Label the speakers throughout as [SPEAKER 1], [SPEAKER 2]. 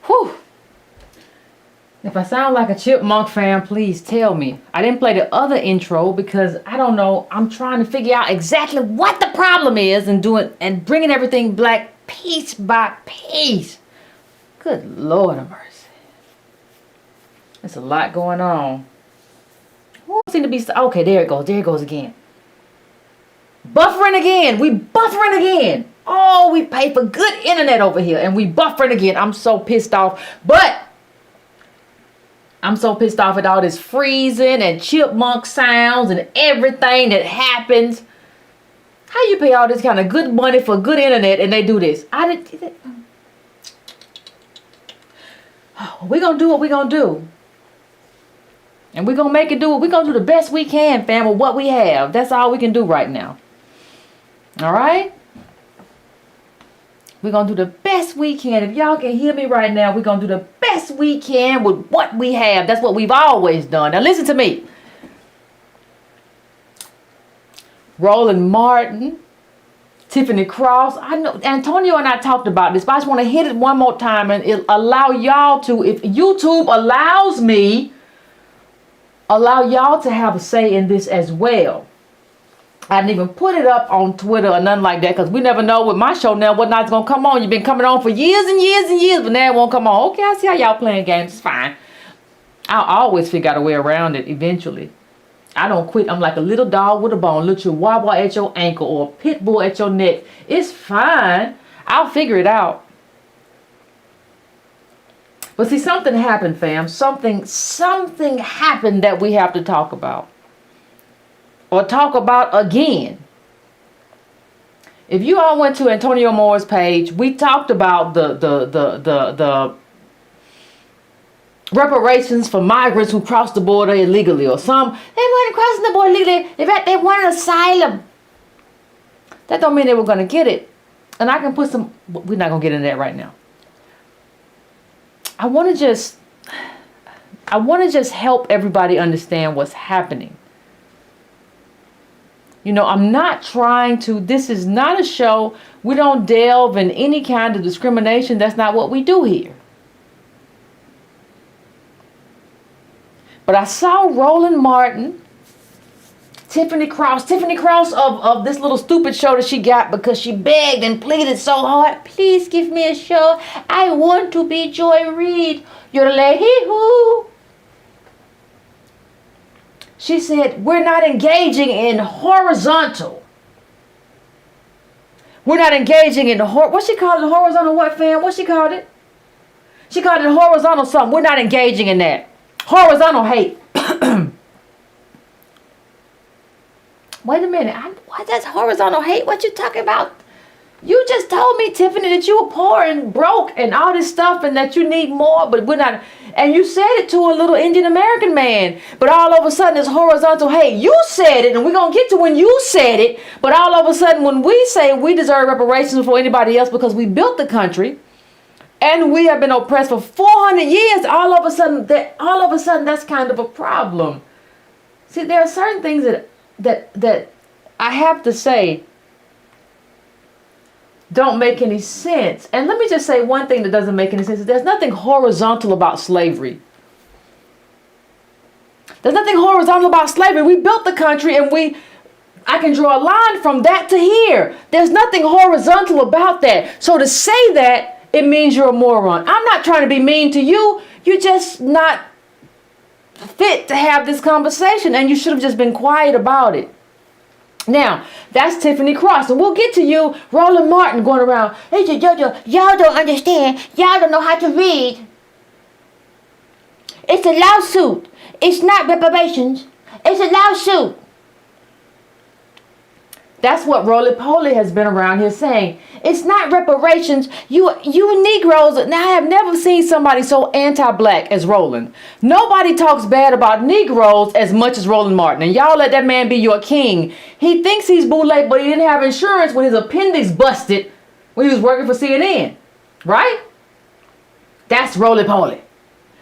[SPEAKER 1] Whew. If I sound like a chipmunk fan, please tell me. I didn't play the other intro because I don't know. I'm trying to figure out exactly what the problem is and bringing everything black piece by piece. Good Lord of mercy. There's a lot going on. Who seem to be okay? There it goes. There it goes again. Buffering again. We buffering again. Oh, we pay for good internet over here and we buffering again. I'm so pissed off. But I'm so pissed off at all this freezing and chipmunk sounds and everything that happens. How you pay all this kind of good money for good internet and they do this? We're going to do what we're going to do. And we're going to make it do what we're going to do the best we can, fam, with what we have. That's all we can do right now. All right? We're going to do the best we can. If y'all can hear me right now, we're going to do the best we can with what we have. That's what we've always done. Now listen to me. Roland Martin, Tiffany Cross. I know Antonio and I talked about this, but I just want to hit it one more time and allow y'all to, if YouTube allows me, allow y'all to have a say in this as well. I didn't even put it up on Twitter or nothing like that because we never know with my show now what night's going to come on. You've been coming on for years and years and years, but now it won't come on. Okay, I see how y'all playing games. It's fine. I'll always figure out a way around it eventually. I don't quit. I'm like a little dog with a bone, little chihuahua at your ankle or a pit bull at your neck. It's fine. I'll figure it out. But see, something happened, fam. Something happened that we have to talk about. Or talk about again. If you all went to Antonio Moore's page, we talked about the reparations for migrants who crossed the border illegally, or some they weren't crossing the border illegally. In fact, they wanted asylum. That don't mean they were going to get it. And I can put some. We're not going to get into that right now. I want to just help everybody understand what's happening. You know, I'm not trying to, this is not a show. We don't delve in any kind of discrimination. That's not what we do here. But I saw Roland Martin, Tiffany Cross of this little stupid show that she got because she begged and pleaded so hard. Please give me a show. I want to be Joy Reid. You're lady who. She said, we're not engaging in horizontal. We're not engaging in what she called it, horizontal what, fam? What she called it? She called it horizontal something. We're not engaging in that. Horizontal hate. Wait a minute. What? That's horizontal hate? What you talking about? You just told me, Tiffany, that you were poor and broke and all this stuff and that you need more, but we're not. And you said it to a little Indian American man, but all of a sudden it's horizontal hate. You said it, and we're going to get to when you said it, but all of a sudden when we say we deserve reparations before anybody else because we built the country and we have been oppressed for 400 years, all of a sudden that's kind of a problem. See, there are certain things that I have to say don't make any sense. And let me just say one thing that doesn't make any sense. There's nothing horizontal about slavery. There's nothing horizontal about slavery. We built the country and I can draw a line from that to here. There's nothing horizontal about that. So to say that, it means you're a moron. I'm not trying to be mean to you. You're just not fit to have this conversation and you should have just been quiet about it. Now, that's Tiffany Cross. And we'll get to you, Roland Martin, going around. Hey, y'all don't understand. Y'all don't know how to read. It's a lawsuit. It's not reparations. It's a lawsuit. That's what roly-poly has been around here saying. It's not reparations. You Negroes, now I have never seen somebody so anti-black as Roland. Nobody talks bad about Negroes as much as Roland Martin. And y'all let that man be your king. He thinks he's bootleg, but he didn't have insurance when his appendix busted when he was working for CNN. Right? That's roly-poly.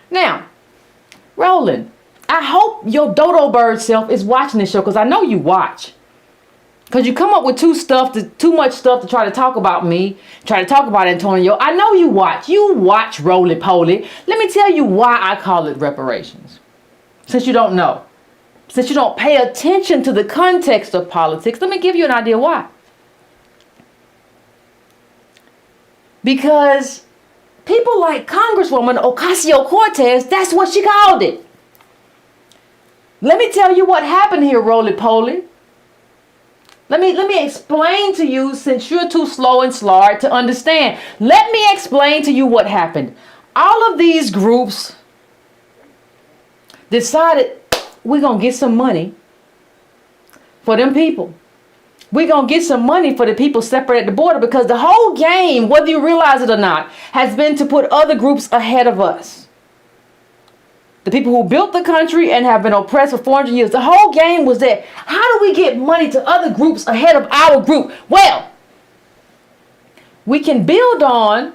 [SPEAKER 1] Now, Roland, I hope your dodo bird self is watching this show because I know you watch. Because you come up with too much stuff to try to talk about me, try to talk about Antonio. I know you watch. You watch Roly Poly. Let me tell you why I call it reparations. Since you don't know. Since you don't pay attention to the context of politics, let me give you an idea why. Because people like Congresswoman Ocasio-Cortez, that's what she called it. Let me tell you what happened here, Roly Poly. Let me explain to you, since you're too slow and slard to understand. Let me explain to you what happened. All of these groups decided we're going to get some money for them people. We're going to get some money for the people separated at the border, because the whole game, whether you realize it or not, has been to put other groups ahead of us. The people who built the country and have been oppressed for 400 years. The whole game was that, how do we get money to other groups ahead of our group? Well, we can build on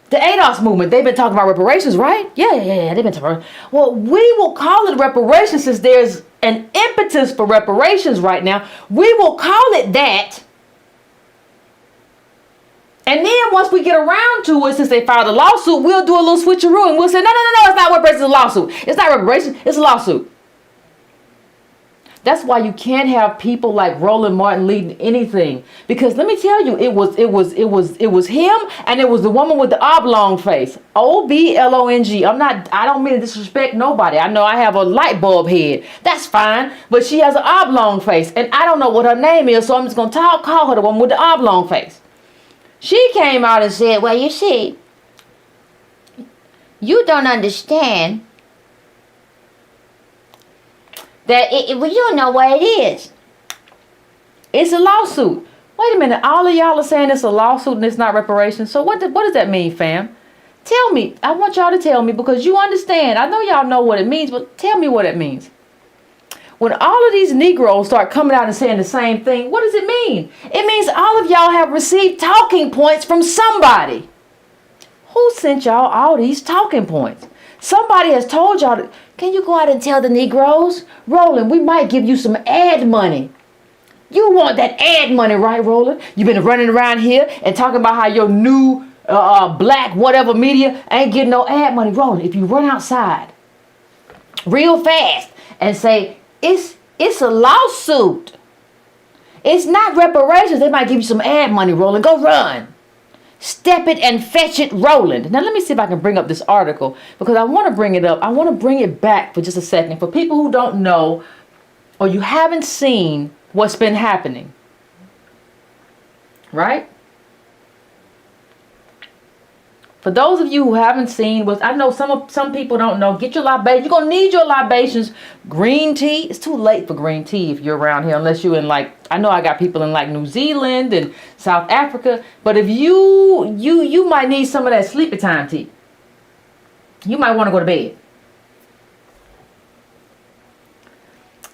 [SPEAKER 1] the ADOS movement. They've been talking about reparations, right? Yeah. They've been talking about. Well, we will call it reparations, since there's an impetus for reparations right now. We will call it that. And then once we get around to it, since they filed a lawsuit, we'll do a little switcheroo and we'll say, no, it's not reparations, it's a lawsuit. It's not reparations, it's a lawsuit. That's why you can't have people like Roland Martin leading anything. Because let me tell you, it was him, and it was the woman with the oblong face. OBLONG. I don't mean to disrespect nobody. I know I have a light bulb head. That's fine. But she has an oblong face, and I don't know what her name is, so I'm just going to call her the woman with the oblong face. She came out and said, well, you see, you don't understand that well, you don't know what it is. It's a lawsuit. Wait a minute. All of y'all are saying it's a lawsuit and it's not reparations. So what does that mean, fam? Tell me. I want y'all to tell me, because you understand. I know y'all know what it means, but tell me what it means. When all of these Negroes start coming out and saying the same thing, what does it mean? It means all of y'all have received talking points from somebody. Who sent y'all all these talking points? Somebody has told y'all, can you go out and tell the Negroes? Roland, we might give you some ad money. You want that ad money, right, Roland? You've been running around here and talking about how your new black whatever media ain't getting no ad money. Roland, if you run outside real fast and say, it's a lawsuit. It's not reparations. They might give you some ad money, Roland. Go run. Step it and fetch it, Roland. Now let me see if I can bring up this article, because I want to bring it up. I want to bring it back for just a second. For people who don't know, or you haven't seen what's been happening. Right? For those of you who haven't seen, I know some people don't know, get your libations. You're going to need your libations. Green tea. It's too late for green tea if you're around here, unless you're in I know I got people in New Zealand and South Africa. But if you might need some of that sleepy time tea. You might want to go to bed.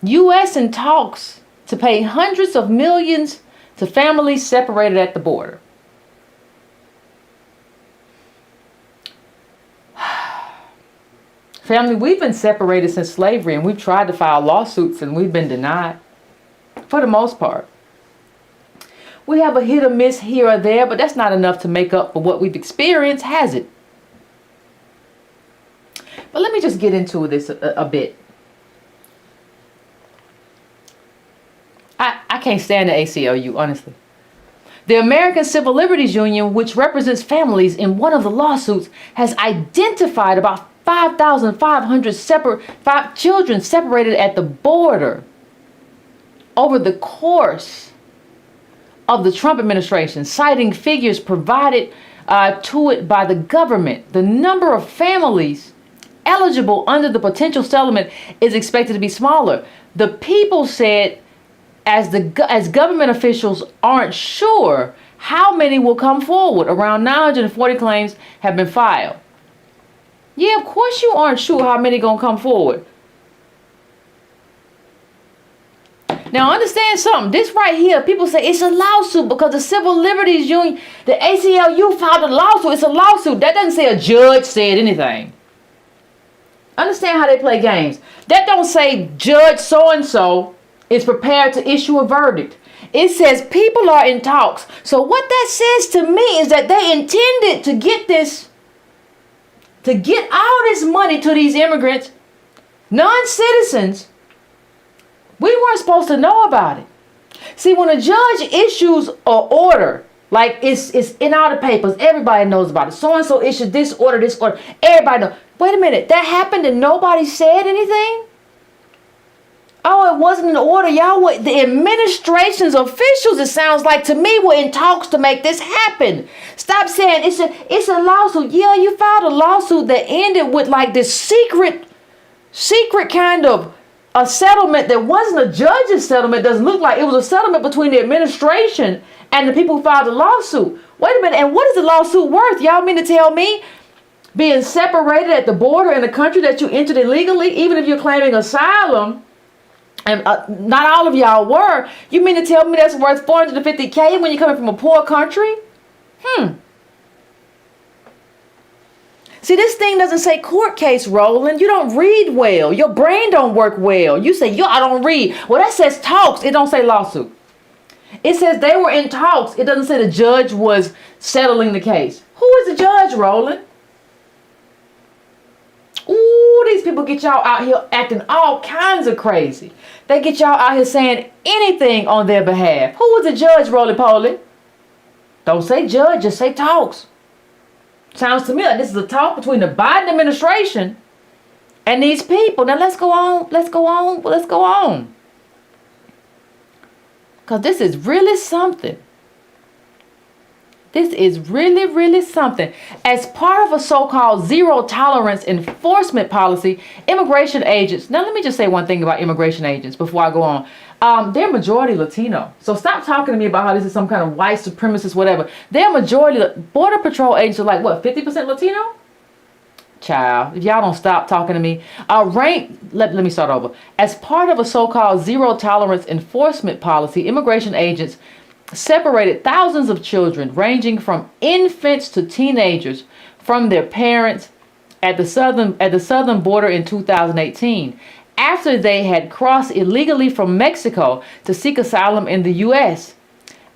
[SPEAKER 1] U.S. in talks to pay hundreds of millions to families separated at the border. Family, we've been separated since slavery, and we've tried to file lawsuits and we've been denied for the most part. We have a hit or miss here or there, but that's not enough to make up for what we've experienced, has it? But let me just get into this a bit. I can't stand the ACLU, honestly. The American Civil Liberties Union, which represents families in one of the lawsuits, has identified about 5,500 children separated at the border over the course of the Trump administration, citing figures provided to it by the government. The number of families eligible under the potential settlement is expected to be smaller. The people said, as government officials aren't sure how many will come forward. Around 940 claims have been filed. Yeah, of course you aren't sure how many gonna come forward. Now understand something. This right here, people say it's a lawsuit because the Civil Liberties Union, the ACLU filed a lawsuit. It's a lawsuit. That doesn't say a judge said anything. Understand how they play games. That don't say Judge so-and-so is prepared to issue a verdict. It says people are in talks. So what that says to me is that they intended to get all this money to these immigrants, non-citizens. We weren't supposed to know about it. See, when a judge issues an order, like it's in all the papers, everybody knows about it. So-and-so issued this order, everybody knows. Wait a minute, that happened and nobody said anything? Oh, it wasn't an order. Y'all were, the administration's officials, it sounds like to me, were in talks to make this happen. Stop saying it's a lawsuit. Yeah, you filed a lawsuit that ended with like this secret kind of a settlement that wasn't a judge's settlement. Doesn't look like it was a settlement between the administration and the people who filed the lawsuit. Wait a minute, and what is the lawsuit worth? Y'all mean to tell me being separated at the border in a country that you entered illegally, even if you're claiming asylum, and not all of y'all were, you mean to tell me that's worth $450K when you're coming from a poor country? See, this thing doesn't say court case, Roland. You don't read well. Your brain don't work well. You say, I don't read. Well, that says talks. It don't say lawsuit. It says they were in talks. It doesn't say the judge was settling the case. Who is the judge, Roland? Ooh, these people get y'all out here acting all kinds of crazy. They get y'all out here saying anything on their behalf. Who was the judge, Roly Poly? Don't say judge, just say talks. Sounds to me like this is a talk between the Biden administration and these people. Now let's go on. Because this is really something. This is really, really something. As part of a so-called zero tolerance enforcement policy, immigration agents, now let me just say one thing about immigration agents before I go on. They're majority Latino. So stop talking to me about how this is some kind of white supremacist, whatever. They're majority, Border Patrol agents are like, what, 50% Latino? Child, if y'all don't stop talking to me. Let me start over. As part of a so-called zero tolerance enforcement policy, immigration agents separated thousands of children ranging from infants to teenagers from their parents at the southern border in 2018 after they had crossed illegally from Mexico to seek asylum in the US.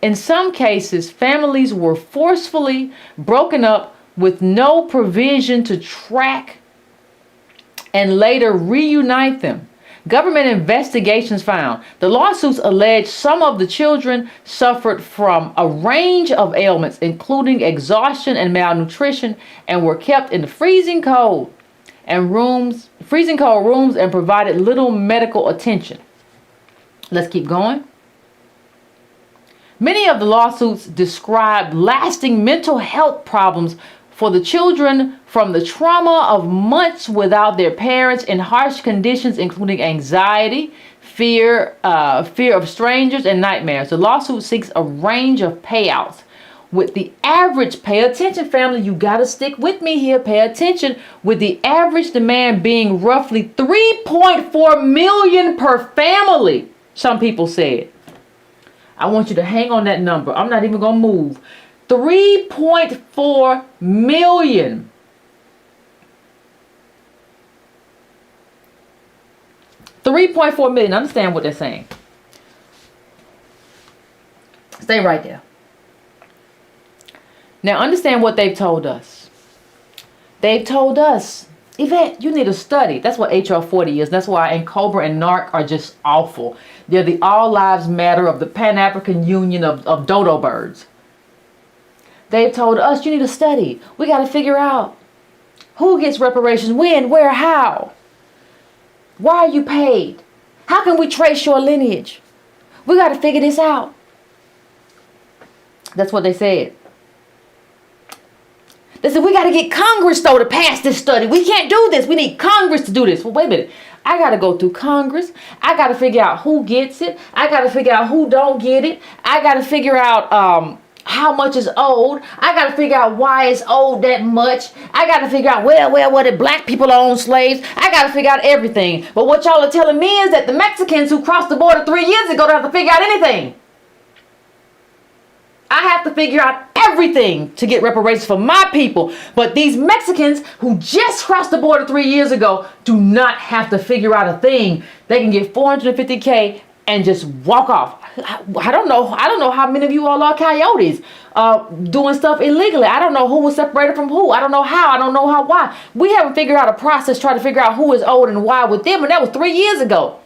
[SPEAKER 1] In some cases, families were forcefully broken up with no provision to track and later reunite them. Government investigations found the lawsuits alleged some of the children suffered from a range of ailments, including exhaustion and malnutrition, and were kept in the freezing cold rooms and provided little medical attention. Let's keep going. Many of the lawsuits described lasting mental health problems for the children from the trauma of months without their parents in harsh conditions, including anxiety, fear of strangers, and nightmares. The lawsuit seeks a range of payouts, with the average, pay attention family, you got to stick with me here, pay attention, with the average demand being roughly $3.4 million per family, some people said. I want you to hang on that number. I'm not even going to move. 3.4 million. $3.4 million. Understand what they're saying. Stay right there. Now understand what they've told us. They've told us, Yvette, you need a study. That's what HR 40 is. That's why Cobra and NARC are just awful. They're the All Lives Matter of the Pan-African Union of dodo birds. They've told us you need a study. We got to figure out who gets reparations, when, where, how. Why are you paid? How can we trace your lineage? We got to figure this out. That's what they said. They said, we got to get Congress, though, to pass this study. We can't do this. We need Congress to do this. Well, wait a minute. I got to go through Congress. I got to figure out who gets it. I got to figure out who don't get it. I got to figure out how much is owed. I got to figure out why it's owed that much. I got to figure out, what did black people own slaves? I got to figure out everything. But what y'all are telling me is that the Mexicans who crossed the border 3 years ago don't have to figure out anything. I have to figure out everything to get reparations for my people. But these Mexicans who just crossed the border 3 years ago do not have to figure out a thing. They can get $450K and just walk off. I don't know how many of you all are coyotes doing stuff illegally. I don't know who was separated from who. I don't know how. I don't know why. We haven't figured out a process trying to figure out who is owed and why with them, and that was 3 years ago.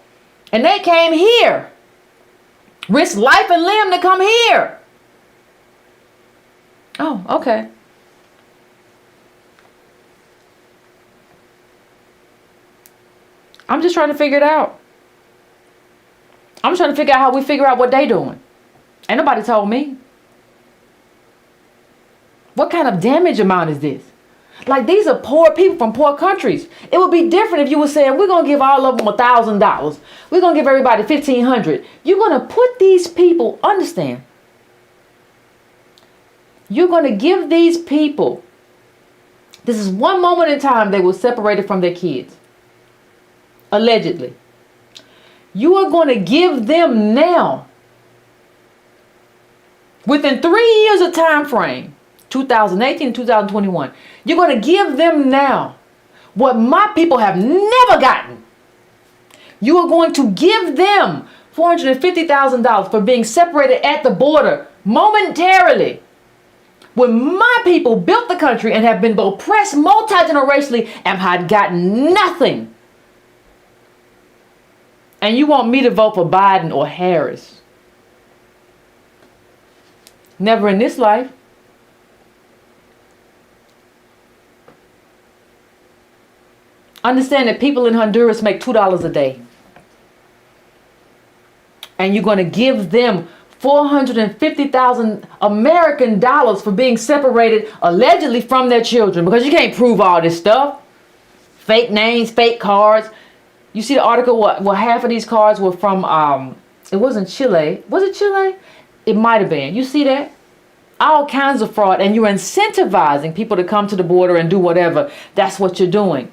[SPEAKER 1] And they came here, risked life and limb to come here. Oh, okay. I'm just trying to figure it out. I'm trying to figure out how we figure out what they doing. Ain't nobody told me. What kind of damage amount is this? Like, these are poor people from poor countries. It would be different if you were saying, we're going to give all of them $1,000. We're going to give everybody $1,500. You're going to put these people, understand, you're going to give these people, this is one moment in time they were separated from their kids. Allegedly. You are going to give them now, within 3 years of time frame, 2018 and 2021, you're going to give them now what my people have never gotten. You are going to give them $450,000 for being separated at the border momentarily. When my people built the country and have been oppressed multi-generationally and had gotten nothing. And you want me to vote for Biden or Harris? Never in this life. Understand that people in Honduras make $2 a day. And you're going to give them $450,000 American dollars for being separated allegedly from their children, because you can't prove all this stuff. Fake names, fake cards. You see the article, well, half of these cards were from, it wasn't Chile. Was it Chile? It might have been. You see that? All kinds of fraud. And you're incentivizing people to come to the border and do whatever. That's what you're doing.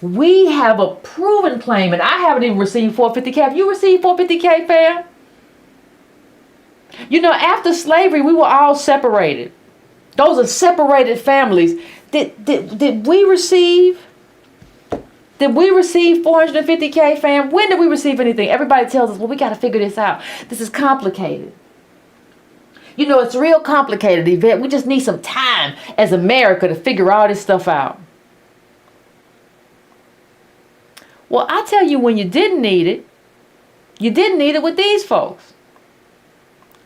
[SPEAKER 1] We have a proven claim, and I haven't even received 450K. Have you received 450K, fam? You know, after slavery, we were all separated. Those are separated families. Did we receive 450K, fam? When did we receive anything? Everybody tells us, well, we got to figure this out. This is complicated. You know, it's real complicated, Yvette. We just need some time as America to figure all this stuff out. Well, I tell you, when you didn't need it with these folks.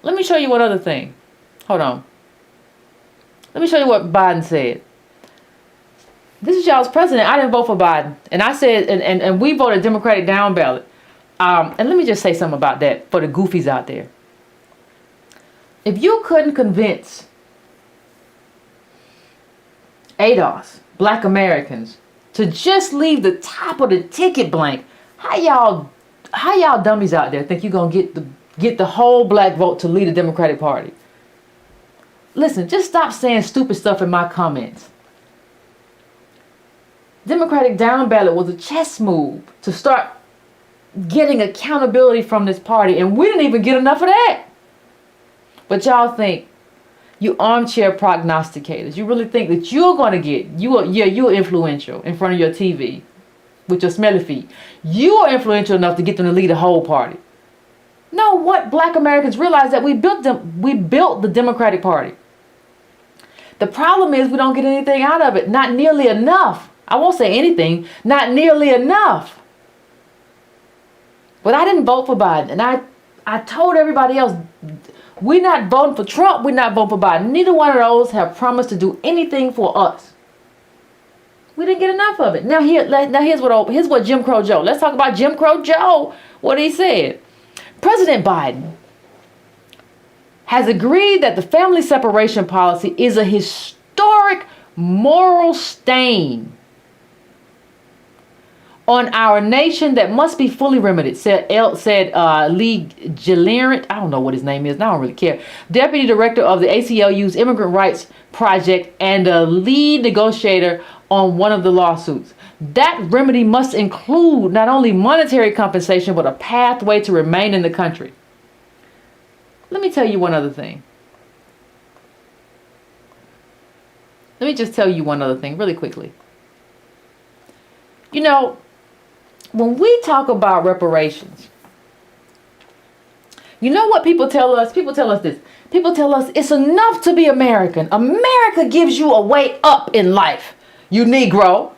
[SPEAKER 1] Let me show you one other thing. Hold on. Let me show you what Biden said. This is y'all's president. I didn't vote for Biden. And I said, and we voted Democratic down ballot. And let me just say something about that for the goofies out there. If you couldn't convince ADOS, Black Americans, to just leave the top of the ticket blank, how y'all dummies out there think you're gonna get the whole black vote to lead the Democratic Party? Listen, just stop saying stupid stuff in my comments. Democratic down ballot was a chess move to start getting accountability from this party, and we didn't even get enough of that. But y'all think, you armchair prognosticators, you really think that you're going to get, you're influential in front of your TV with your smelly feet. You are influential enough to get them to lead the whole party. No, what Black Americans realize that we built the Democratic Party. The problem is we don't get anything out of it. Not nearly enough. I won't say anything. Not nearly enough. But I didn't vote for Biden. And I told everybody else, we're not voting for Trump. We're not voting for Biden. Neither one of those have promised to do anything for us. We didn't get enough of it. Now here's what Jim Crow Joe. Let's talk about Jim Crow Joe. What he said. President Biden has agreed that the family separation policy is a historic moral stain on our nation that must be fully remedied, said Lee Gilleriant. I don't know what his name is. I don't really care. Deputy Director of the ACLU's Immigrant Rights Project and a lead negotiator on one of the lawsuits. That remedy must include not only monetary compensation, but a pathway to remain in the country. Let me tell you one other thing. Let me just tell you one other thing really quickly. You know, when we talk about reparations, You know what people tell us? People tell us this. People tell us it's enough to be American. America gives you a way up in life, you Negro.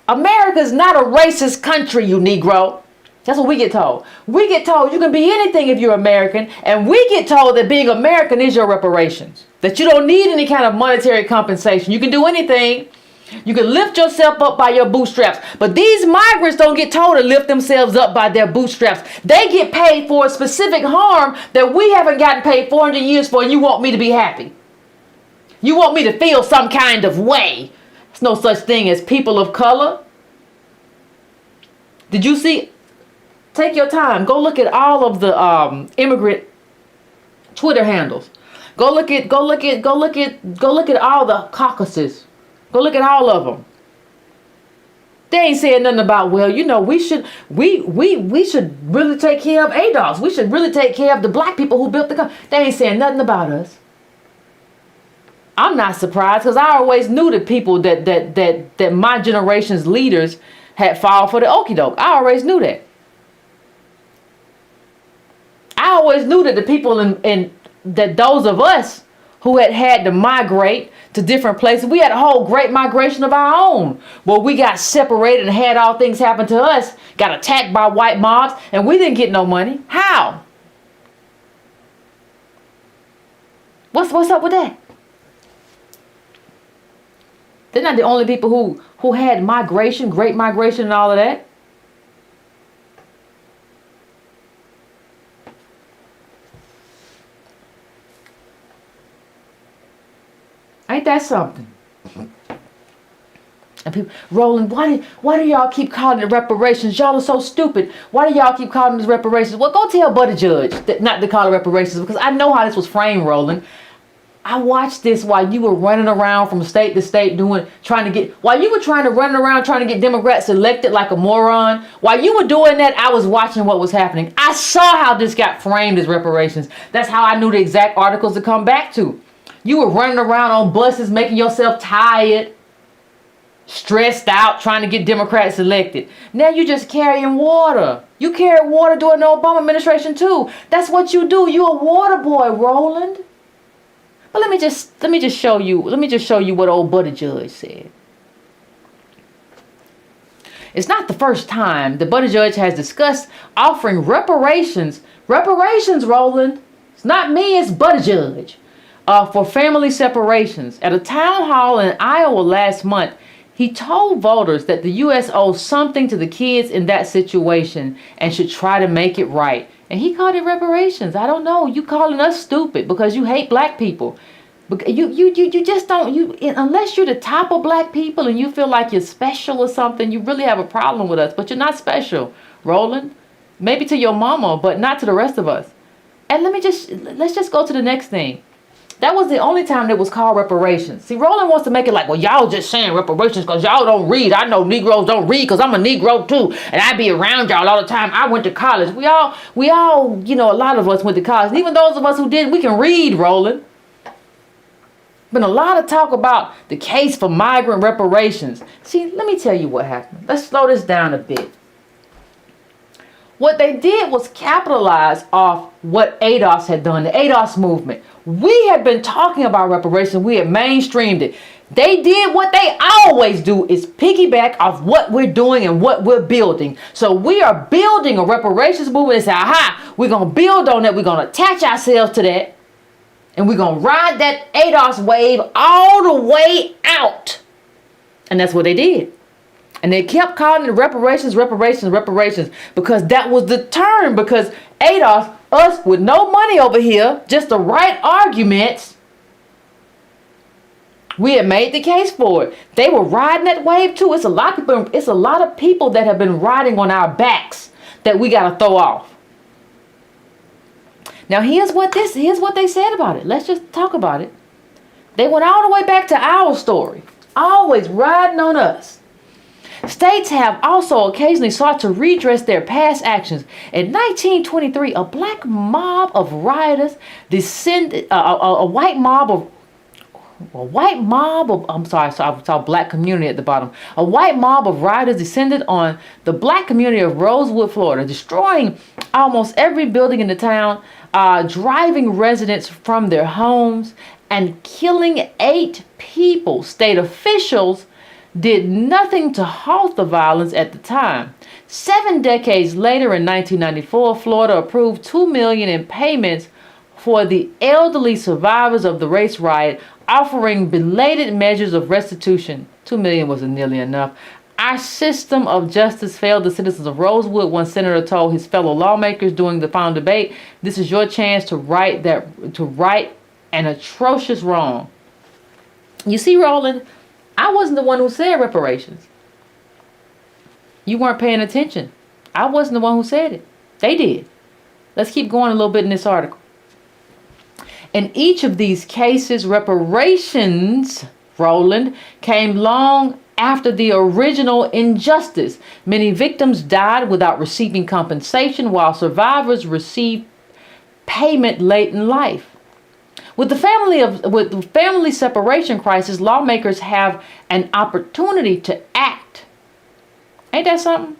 [SPEAKER 1] America's not a racist country, you Negro. That's what we get told. We get told you can be anything if you're American, and we get told that being American is your reparations. That you don't need any kind of monetary compensation. You can do anything. You can lift yourself up by your bootstraps. But these migrants don't get told to lift themselves up by their bootstraps. They get paid for a specific harm that we haven't gotten paid 400 years for, and you want me to be happy. You want me to feel some kind of way. There's no such thing as people of color. Did you see? Take your time. Go look at all of the immigrant Twitter handles. Go look at all the caucuses. Go look at all of them. They ain't saying nothing about, well, you know, we should really take care of ADOS. We should really take care of the black people who built the country. They ain't saying nothing about us. I'm not surprised, because I always knew that people that my generation's leaders had fallen for the okie doke. I always knew that. I always knew that the people in that those of us who had to migrate to different places, we had a whole great migration of our own, where we got separated and had all things happen to us, got attacked by white mobs, and we didn't get no money. How? What's up with that? They're not the only people who had migration, great migration and all of that. Ain't that something? And people, Roland, why do y'all keep calling it reparations? Y'all are so stupid. Why do y'all keep calling this reparations? Well, go tell Buttigieg not to call it reparations, because I know how this was framed, Roland. I watched this while you were running around from state to state while you were trying to get Democrats elected like a moron. While you were doing that, I was watching what was happening. I saw how this got framed as reparations. That's how I knew the exact articles to come back to. You were running around on buses, making yourself tired, stressed out, trying to get Democrats elected. Now you just carrying water. You carried water during the Obama administration too. That's what you do. You a water boy, Roland. But let me just show you what old Buttigieg said. It's not the first time that Buttigieg has discussed offering reparations. Reparations, Roland. It's not me, it's Buttigieg. For family separations. At a town hall in Iowa last month, he told voters that the U.S. owes something to the kids in that situation and should try to make it right. And he called it reparations. I don't know. You calling us stupid because you hate black people. You just don't, unless you're the top of black people and you feel like you're special or something, you really have a problem with us. But you're not special, Roland. Maybe to your mama, but not to the rest of us. And let's just go to the next thing. That was the only time that was called reparations. See, Roland wants to make it like, well, y'all just saying reparations because y'all don't read. I know Negroes don't read because I'm a Negro too. And I be around y'all all the time. I went to college. We all, a lot of us went to college. And even those of us who didn't, we can read, Roland. Been a lot of talk about the case for migrant reparations. See, let me tell you what happened. Let's slow this down a bit. What they did was capitalize off what ADOS had done, the ADOS movement. We had been talking about reparations. We had mainstreamed it. They did what they always do, is piggyback off what we're doing and what we're building. So we are building a reparations movement and say, aha, we're going to build on that. We're going to attach ourselves to that. And we're going to ride that ADOS wave all the way out. And that's what they did. And they kept calling it reparations, because that was the term. Because ADOS, us with no money over here, just the right arguments, we had made the case for it. They were riding that wave too. It's a lot of people that have been riding on our backs that we got to throw off. Now here's what they said about it. Let's just talk about it. They went all the way back to our story, always riding on us. States have also occasionally sought to redress their past actions. In 1923, a black mob of rioters a white mob of A white mob of, I'm sorry, so I saw black community at the bottom. A white mob of rioters descended on the black community of Rosewood, Florida, destroying almost every building in the town, driving residents from their homes, and killing 8 people. State officials did nothing to halt the violence at the time. 7 decades later, in 1994, Florida approved $2 million in payments for the elderly survivors of the race riot, offering belated measures of restitution. $2 million wasn't nearly enough. Our system of justice failed the citizens of Rosewood, one senator told his fellow lawmakers during the final debate. This is your chance to right an atrocious wrong. You see, Roland, I wasn't the one who said reparations. You weren't paying attention. I wasn't the one who said it. They did. Let's keep going a little bit in this article. In each of these cases, reparations, Roland, came long after the original injustice. Many victims died without receiving compensation, while survivors received payment late in life. With the family separation crisis, lawmakers have an opportunity to act. Ain't that something?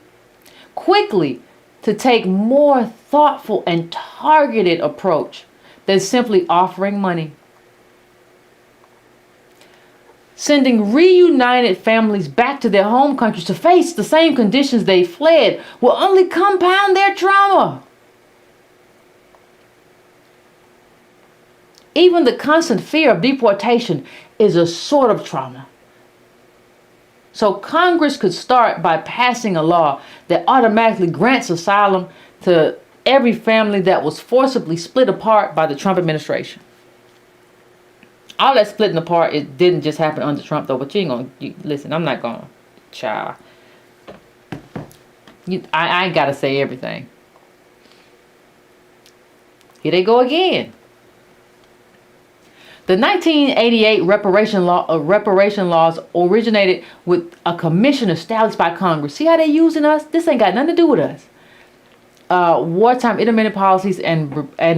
[SPEAKER 1] Quickly, to take more thoughtful and targeted approach than simply offering money. Sending reunited families back to their home countries to face the same conditions they fled will only compound their trauma. Even the constant fear of deportation is a sort of trauma. So Congress could start by passing a law that automatically grants asylum to every family that was forcibly split apart by the Trump administration. All that splitting apart, it didn't just happen under Trump though, but listen, I'm not going to, child. I ain't got to say everything. Here they go again. The 1988 reparation laws originated with a commission established by Congress. See how they using us? This ain't got nothing to do with us. Wartime implemented policies and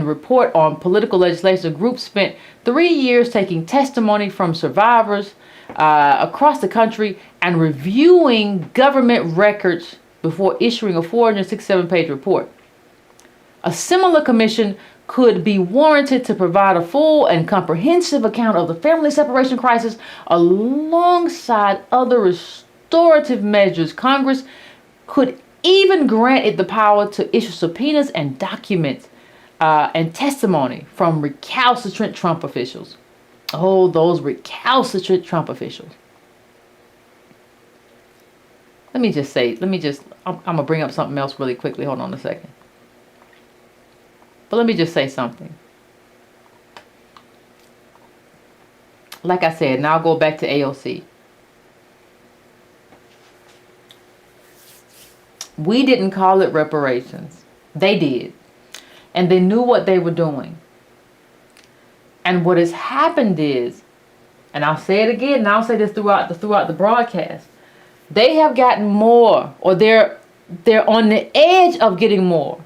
[SPEAKER 1] report on political legislation. The group spent 3 years taking testimony from survivors across the country and reviewing government records before issuing a 467-page report. A similar commission could be warranted to provide a full and comprehensive account of the family separation crisis alongside other restorative measures. Congress could even grant it the power to issue subpoenas and documents and testimony from recalcitrant Trump officials. Oh, those recalcitrant Trump officials. I'm going to bring up something else really quickly. Hold on a second. But let me just say something. Like I said, now I'll go back to AOC. We didn't call it reparations. They did. And they knew what they were doing. And what has happened is, and I'll say it again, and I'll say this throughout the broadcast, they have gotten more, or they're on the edge of getting more.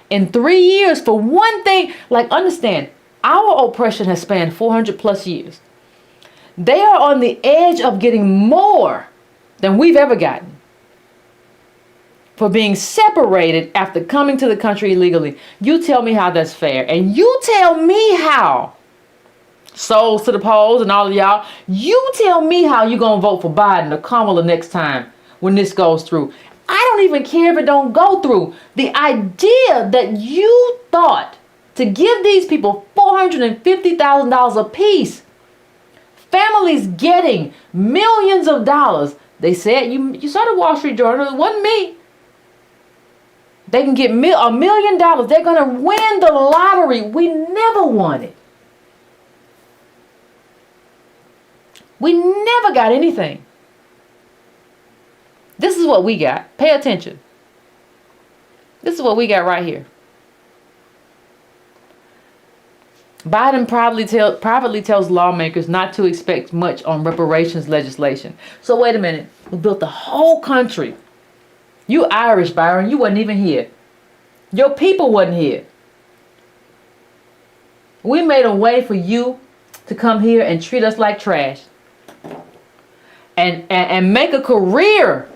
[SPEAKER 1] In 3 years, for one thing, like understand, our oppression has spanned 400 plus years. They are on the edge of getting more than we've ever gotten for being separated after coming to the country illegally. You tell me how that's fair. And you tell me how, souls to the polls and all of y'all, you tell me how you're going to vote for Biden or Kamala next time when this goes through. I don't even care if it don't go through. The idea that you thought to give these people $450,000 apiece, families getting millions of dollars. They said, you saw the Wall Street Journal, it wasn't me. They can get $1 million. They're going to win the lottery. We never won it. We never got anything. This is what we got. Pay attention. This is what we got right here. Biden privately tells lawmakers not to expect much on reparations legislation. So wait a minute. We built the whole country. You Irish, Byron. You wasn't even here. Your people wasn't here. We made a way for you to come here and treat us like trash and make a career.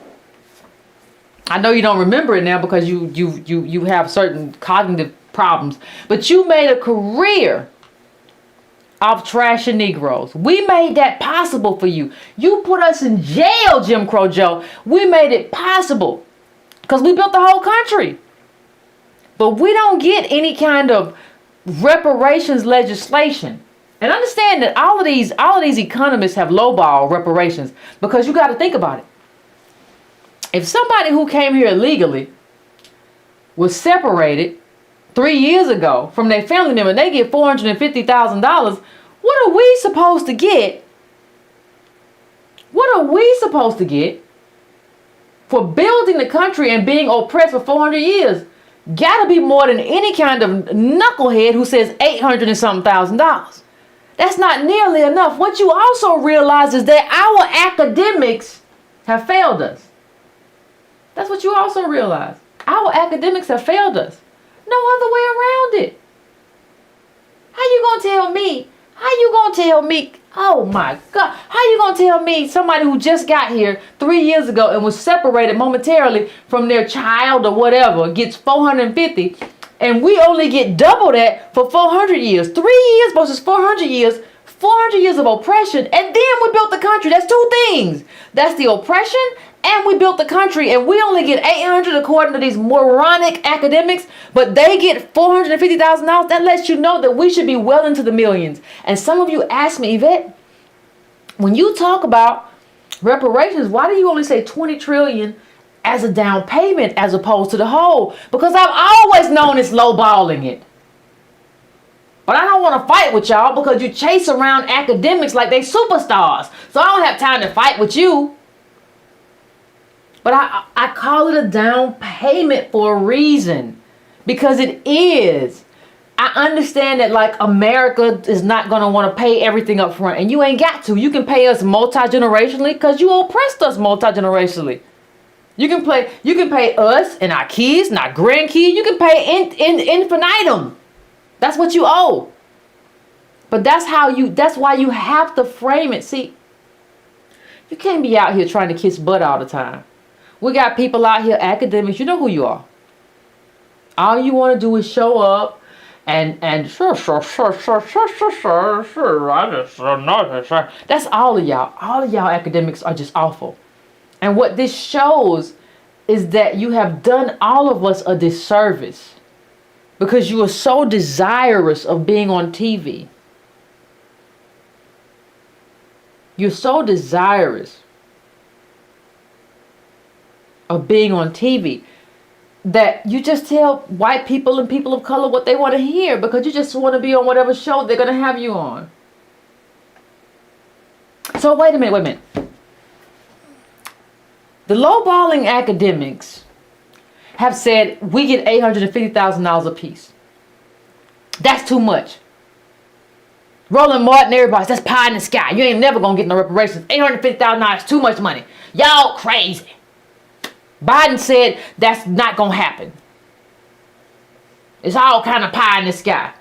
[SPEAKER 1] I know you don't remember it now because you have certain cognitive problems, but you made a career of trashing Negroes. We made that possible for you. You put us in jail, Jim Crow Joe. We made it possible because we built the whole country. But we don't get any kind of reparations legislation. And understand that all of these economists have lowball reparations, because you got to think about it. If somebody who came here illegally was separated 3 years ago from their family member, they get $450,000. What are we supposed to get? What are we supposed to get for building the country and being oppressed for 400 years? Gotta be more than any kind of knucklehead who says $800 and something thousand. That's not nearly enough. What you also realize is that our academics have failed us. That's what you also realize. Our academics have failed us. No other way around it. How you gonna tell me? How you gonna tell me? Oh my God. How you gonna tell me somebody who just got here 3 years ago and was separated momentarily from their child or whatever gets 450, and we only get double that for 400 years? 3 years versus 400 years. 400 years of oppression, and then we built the country. That's two things. That's the oppression, and we built the country, and we only get 800 according to these moronic academics, but they get $450,000. That lets you know that we should be well into the millions. And some of you ask me, Yvette, when you talk about reparations, why do you only say 20 trillion as a down payment as opposed to the whole? Because I've always known it's lowballing it. But I don't want to fight with y'all because you chase around academics like they superstars. So I don't have time to fight with you. But I call it a down payment for a reason. Because it is. I understand that like America is not going to want to pay everything up front. And you ain't got to. You can pay us multi-generationally because you oppressed us multi-generationally. You can pay us and our kids and our grandkids. You can pay infinitum. That's what you owe. But that's why you have to frame it. See, you can't be out here trying to kiss butt all the time. We got people out here, academics, you know who you are. All you want to do is show up and sure, I just know. That's all of y'all. All of y'all academics are just awful. And what this shows is that you have done all of us a disservice. Because you are so desirous of being on TV. You're so desirous of being on TV that you just tell white people and people of color what they want to hear because you just want to be on whatever show they're going to have you on. So wait a minute. The lowballing academics have said we get $850,000 a piece. That's too much. Roland Martin, everybody, that's pie in the sky. You ain't never gonna get no reparations. $850,000 is too much money. Y'all crazy. Biden said that's not gonna happen. It's all kind of pie in the sky.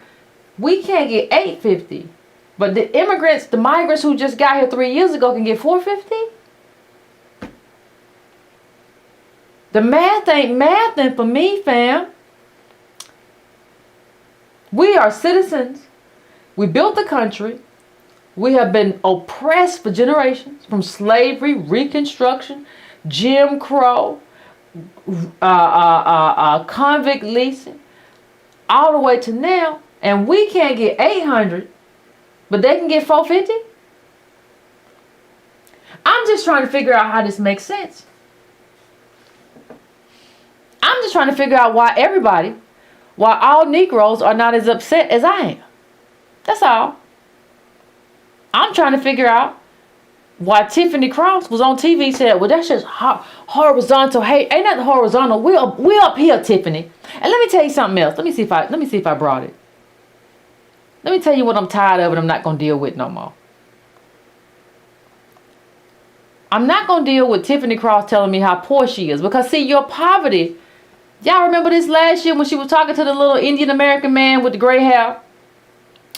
[SPEAKER 1] We can't get $850, but the immigrants, the migrants who just got here 3 years ago can get $450. The math ain't mathing for me, fam. We are citizens. We built the country. We have been oppressed for generations, from slavery, Reconstruction, Jim Crow, convict leasing, all the way to now, and we can't get 800, but they can get 450. I'm just trying to figure out how this makes sense. I'm just trying to figure out why all Negroes are not as upset as I am. That's all. I'm trying to figure out why Tiffany Cross was on TV and said, well, that's just horizontal hate. Ain't nothing horizontal. We up here, Tiffany. And let me tell you something else. Let me see if I brought it. Let me tell you what I'm tired of and I'm not going to deal with no more. I'm not going to deal with Tiffany Cross telling me how poor she is. Because, see, your poverty. Y'all remember this last year when she was talking to the little Indian American man with the gray hair?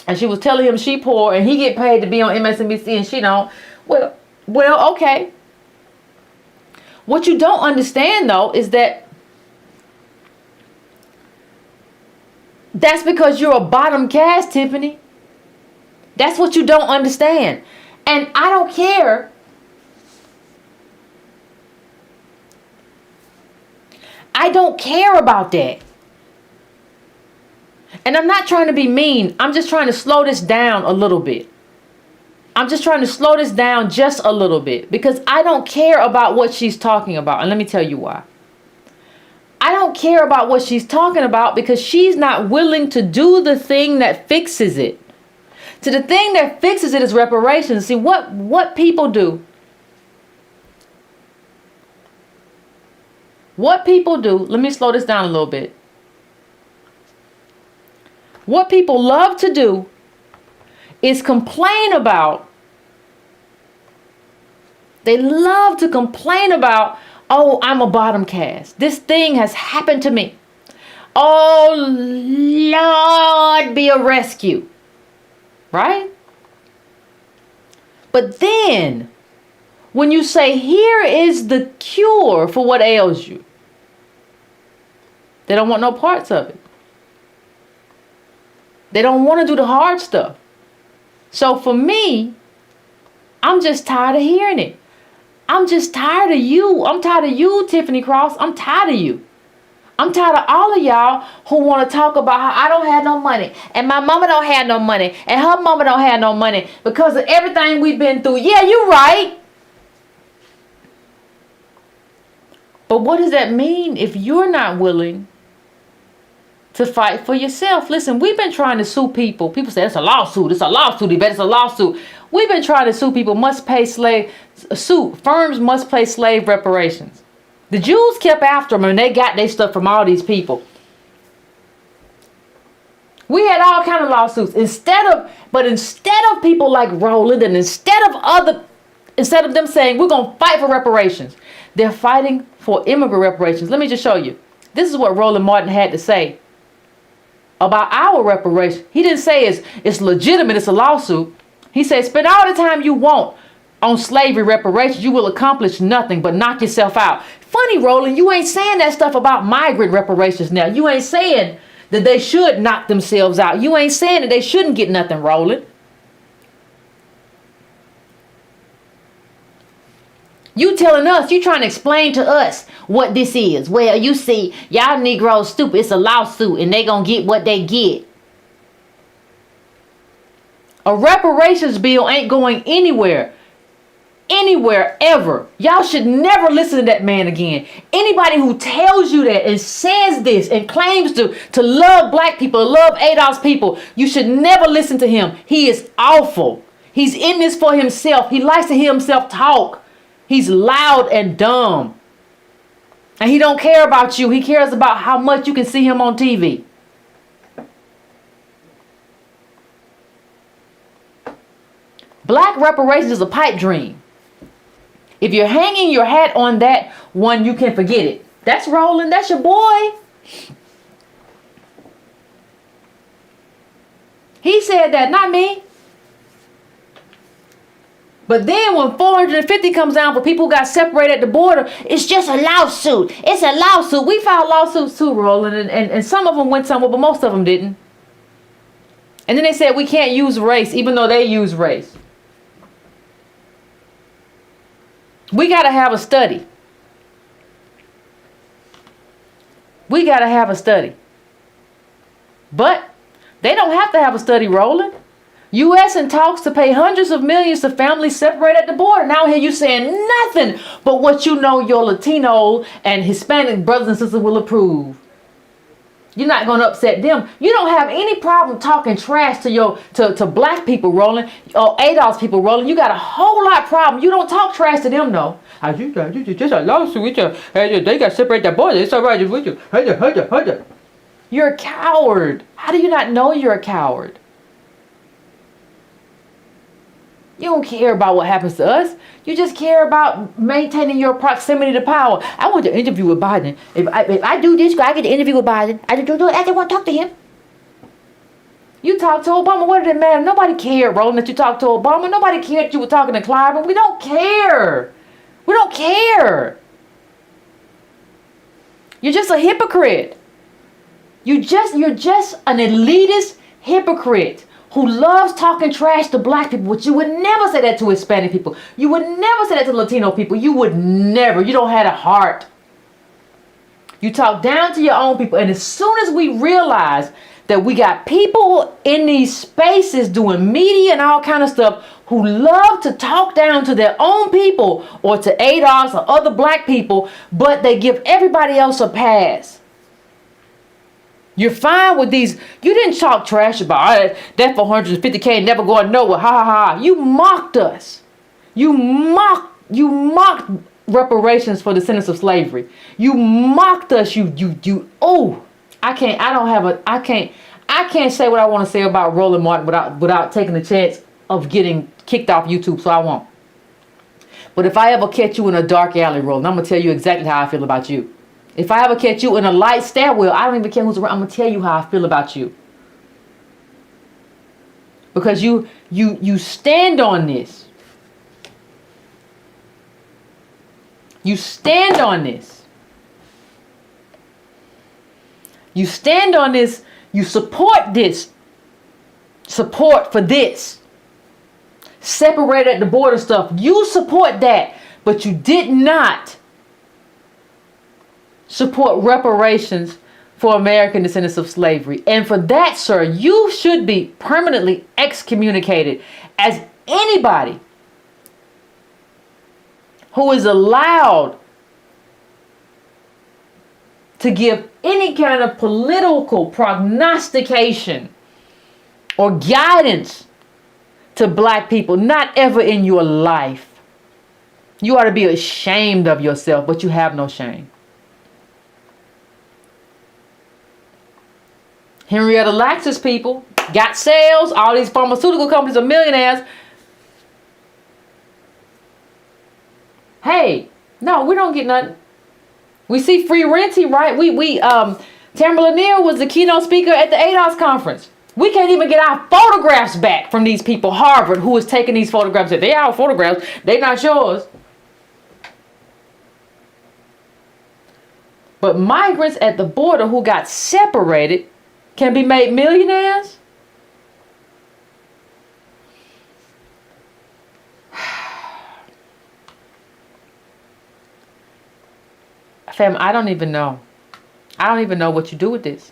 [SPEAKER 1] and she was telling him she poor and he get paid to be on MSNBC and she don't. Well, okay. What you don't understand though is that that's because you're a bottom caste, Tiffany. That's what you don't understand. And I don't care. I don't care about that. And I'm not trying to be mean. I'm just trying to slow this down a little bit. I'm just trying to slow this down just a little bit because I don't care about what she's talking about. And let me tell you why. I don't care about what she's talking about because she's not willing to do the thing that fixes it. So the thing that fixes it is reparations. See, what people do. What people do, let me slow this down a little bit. What people love to do is complain about. They love to complain about, oh, I'm a bottom caste. This thing has happened to me. Oh, Lord, be a rescue. Right? But then, when you say, here is the cure for what ails you, they don't want no parts of it. They don't want to do the hard stuff. So for me, I'm just tired of hearing it. I'm just tired of you. I'm tired of you, Tiffany Cross. I'm tired of you. I'm tired of all of y'all who want to talk about how I don't have no money and my mama don't have no money and her mama don't have no money because of everything we've been through. Yeah, you're right. But what does that mean if you're not willing to fight for yourself? Listen, we've been trying to sue people. People say it's a lawsuit. It's a lawsuit. It's a lawsuit. We've been trying to sue people. Firms must pay slave reparations. The Jews kept after them and they got their stuff from all these people. We had all kind of lawsuits. Instead of people like Roland and instead of them saying we're going to fight for reparations, they're fighting for immigrant reparations. Let me just show you. This is what Roland Martin had to say about our reparations. He didn't say it's legitimate, it's a lawsuit. He said, spend all the time you want on slavery reparations, you will accomplish nothing but knock yourself out. Funny, Roland, you ain't saying that stuff about migrant reparations now. You ain't saying that they should knock themselves out. You ain't saying that they shouldn't get nothing, Roland. You telling us, you trying to explain to us what this is. Well, you see, y'all Negroes stupid. It's a lawsuit and they gonna get what they get. A reparations bill ain't going anywhere. Anywhere ever. Y'all should never listen to that man again. Anybody who tells you that and says this and claims to love black people, love Adolph's people, you should never listen to him. He is awful. He's in this for himself. He likes to hear himself talk. He's loud and dumb. And he don't care about you. He cares about how much you can see him on TV. Black reparations is a pipe dream. If you're hanging your hat on that one, you can forget it. That's Roland. That's your boy. He said that, not me. But then when 450 comes down for people who got separated at the border, it's just a lawsuit. It's a lawsuit. We filed lawsuits too, Roland, and some of them went somewhere, but most of them didn't. And then they said we can't use race, even though they use race. We got to have a study. We got to have a study. But they don't have to have a study, Roland. U.S. in talks to pay hundreds of millions to families separated at the border. Now here you saying nothing but what you know your Latino and Hispanic brothers and sisters will approve. You're not going to upset them. You don't have any problem talking trash to black people, Roland, or Adolph's people, Roland. You got a whole lot of problem. You don't talk trash to them, though. Just a lawsuit. They got separated the border. It's all right with you. You're a coward. How do you not know you're a coward? You don't care about what happens to us. You just care about maintaining your proximity to power. I want to interview with Biden. If I do this, I get to interview with Biden. I just want to talk to him. You talked to Obama. What did it matter? Nobody cared, Roland, that you talked to Obama. Nobody cared that you were talking to Clyburn. We don't care. We don't care. You're just a hypocrite. You're just an elitist hypocrite who loves talking trash to black people, but you would never say that to Hispanic people. You would never say that to Latino people. You would never. You don't have a heart. You talk down to your own people. And as soon as we realize that we got people in these spaces doing media and all kind of stuff who love to talk down to their own people or to ADOS or other black people, but they give everybody else a pass. You're fine with these. You didn't talk trash about that 450K never going nowhere. Ha ha ha. You mocked us. You mocked reparations for the descendants of slavery. You mocked us. I can't say what I want to say about Roland Martin without taking the chance of getting kicked off YouTube, so I won't. But if I ever catch you in a dark alley, Roland, I'm going to tell you exactly how I feel about you. If I ever catch you in a light stairwell, I don't even care who's around. I'm going to tell you how I feel about you. Because you stand on this. You stand on this. You stand on this. You support this. Support for this. Separate at the border stuff. You support that. But you did not support reparations for American descendants of slavery. And for that, sir, you should be permanently excommunicated as anybody who is allowed to give any kind of political prognostication or guidance to black people, not ever in your life. You ought to be ashamed of yourself, but you have no shame. Henrietta Lax's people got sales. All these pharmaceutical companies are millionaires. Hey, no, we don't get nothing. We see free renting, right? Tamara Lanier was the keynote speaker at the ADOS conference. We can't even get our photographs back from these people. Harvard, who is taking these photographs. They are our photographs. They're not yours. But migrants at the border who got separated can be made millionaires? Fam, I don't even know. I don't even know what you do with this.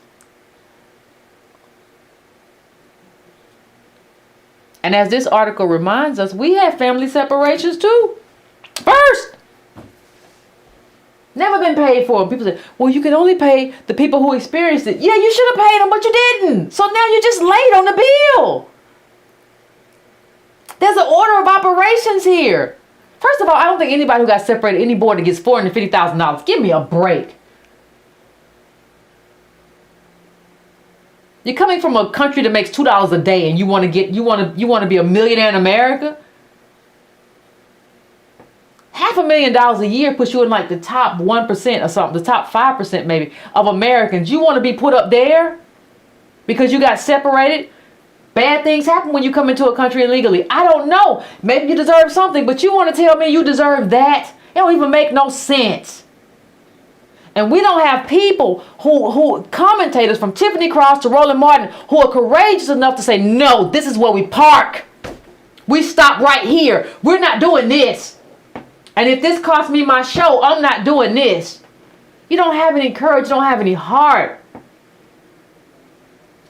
[SPEAKER 1] And as this article reminds us, we have family separations too. First. Never been paid for them. People say, well, you can only pay the people who experienced it. Yeah, you should have paid them, but you didn't. So now you're just late on the bill. There's an order of operations here. First of all, I don't think anybody who got separated any border gets $450,000. Give me a break. You're coming from a country that makes $2 a day, and you want to be a millionaire in America. $500,000 a year puts you in like the top 1% or something, the top 5% maybe of Americans. You want to be put up there because you got separated? Bad things happen when you come into a country illegally. I don't know. Maybe you deserve something, but you want to tell me you deserve that? It don't even make no sense. And we don't have people who commentators from Tiffany Cross to Roland Martin who are courageous enough to say, no, this is where we park. We stop right here. We're not doing this. And if this costs me my show, I'm not doing this. You don't have any courage. You don't have any heart.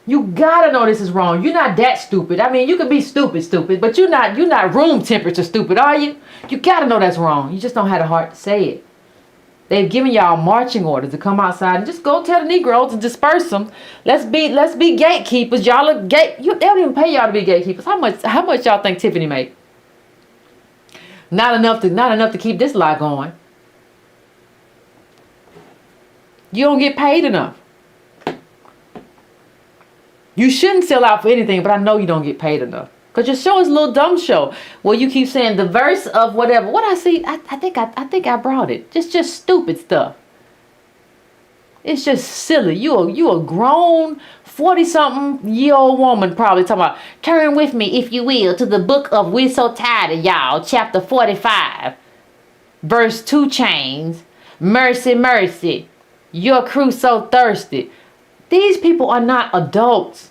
[SPEAKER 1] You gotta know this is wrong. You're not that stupid. I mean, you can be stupid, but you're not room temperature stupid, are you? You gotta know that's wrong. You just don't have the heart to say it. They've given y'all marching orders to come outside and just go tell the Negroes to disperse them. Let's be gatekeepers. Y'all are they don't even pay y'all to be gatekeepers. How much y'all think Tiffany make? Not enough to keep this lie going. You don't get paid enough. You shouldn't sell out for anything, but I know you don't get paid enough. Because your show is a little dumb show. Where you keep saying the verse of whatever. What I see, I think I brought it. Just stupid stuff. It's just silly. You a grown 40-something-year-old woman probably talking about, turn with me, if you will, to the book of We're So Tired of Y'all, chapter 45, verse 2 chains. Mercy, mercy, your crew so thirsty. These people are not adults.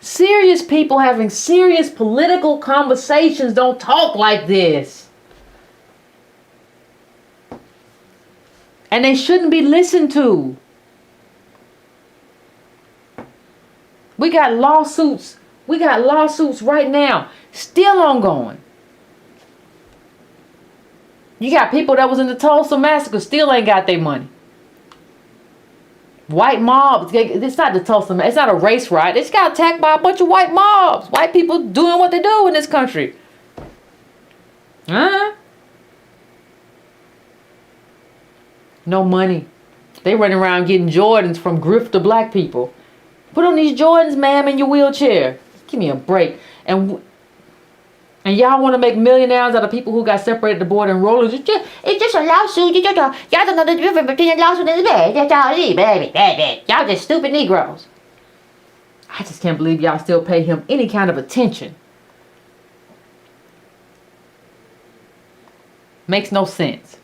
[SPEAKER 1] Serious people having serious political conversations don't talk like this. And they shouldn't be listened to. We got lawsuits. We got lawsuits right now, still ongoing. You got people that was in the Tulsa massacre still ain't got their money. White mobs. It's not the Tulsa. It's not a race riot. It's got attacked by a bunch of white mobs. White people doing what they do in this country. No money. They running around getting Jordans from grifter black people. Put on these Jordans, ma'am, in your wheelchair. Give me a break. And y'all want to make millionaires out of people who got separated at the border and rollers. It's just a lawsuit. Y'all don't know the difference between a lawsuit and a bad. That's all it is, baby. Y'all just stupid Negroes. I just can't believe y'all still pay him any kind of attention. Makes no sense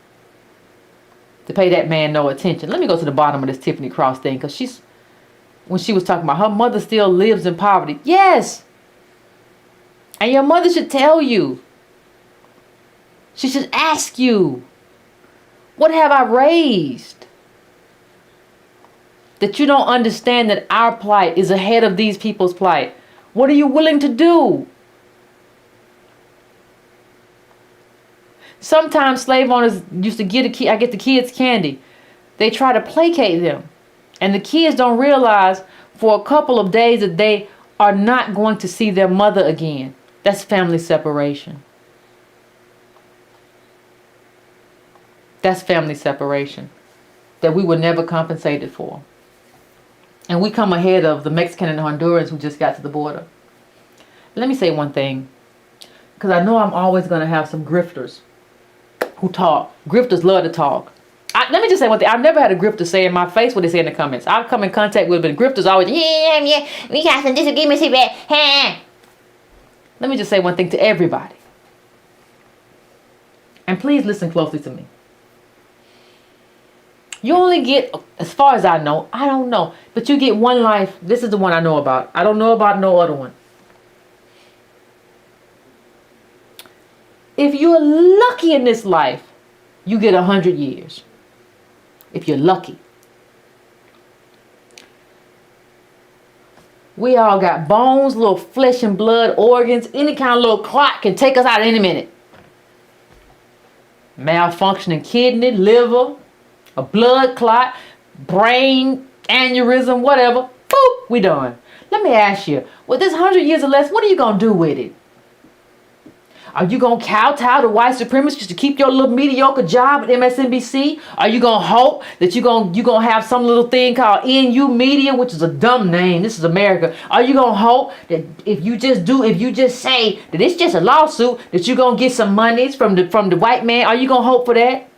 [SPEAKER 1] to pay that man no attention. Let me go to the bottom of this Tiffany Cross thing, because when she was talking about her mother still lives in poverty. Yes. And your mother should tell you. She should ask you, what have I raised that you don't understand that our plight is ahead of these people's plight? What are you willing to do? Sometimes slave owners used to get the kids candy. They try to placate them. And the kids don't realize for a couple of days that they are not going to see their mother again. That's family separation. That's family separation that we were never compensated for. And we come ahead of the Mexican and the Hondurans who just got to the border. Let me say one thing, because I know I'm always going to have some grifters who talk. Grifters love to talk. Let me just say one thing. I've never had a grifter say in my face what they say in the comments. I've come in contact with, but grifters always, yeah, we got some disagreements here. Let me just say one thing to everybody. And please listen closely to me. You only get, as far as I know, I don't know, but you get one life. This is the one I know about. I don't know about no other one. If you're lucky in this life, you get 100 years. If you're lucky. We all got bones, little flesh and blood, organs, any kind of little clot can take us out any minute. Malfunctioning kidney, liver, a blood clot, brain, aneurysm, whatever. Boop, we done. Let me ask you, with this 100 years or less, what are you going to do with it? Are you going to kowtow to white supremacists to keep your little mediocre job at MSNBC? Are you going to hope that you're going to have some little thing called NU Media, which is a dumb name? This is America. Are you going to hope that if you just say that it's just a lawsuit, that you're going to get some monies from the white man? Are you going to hope for that?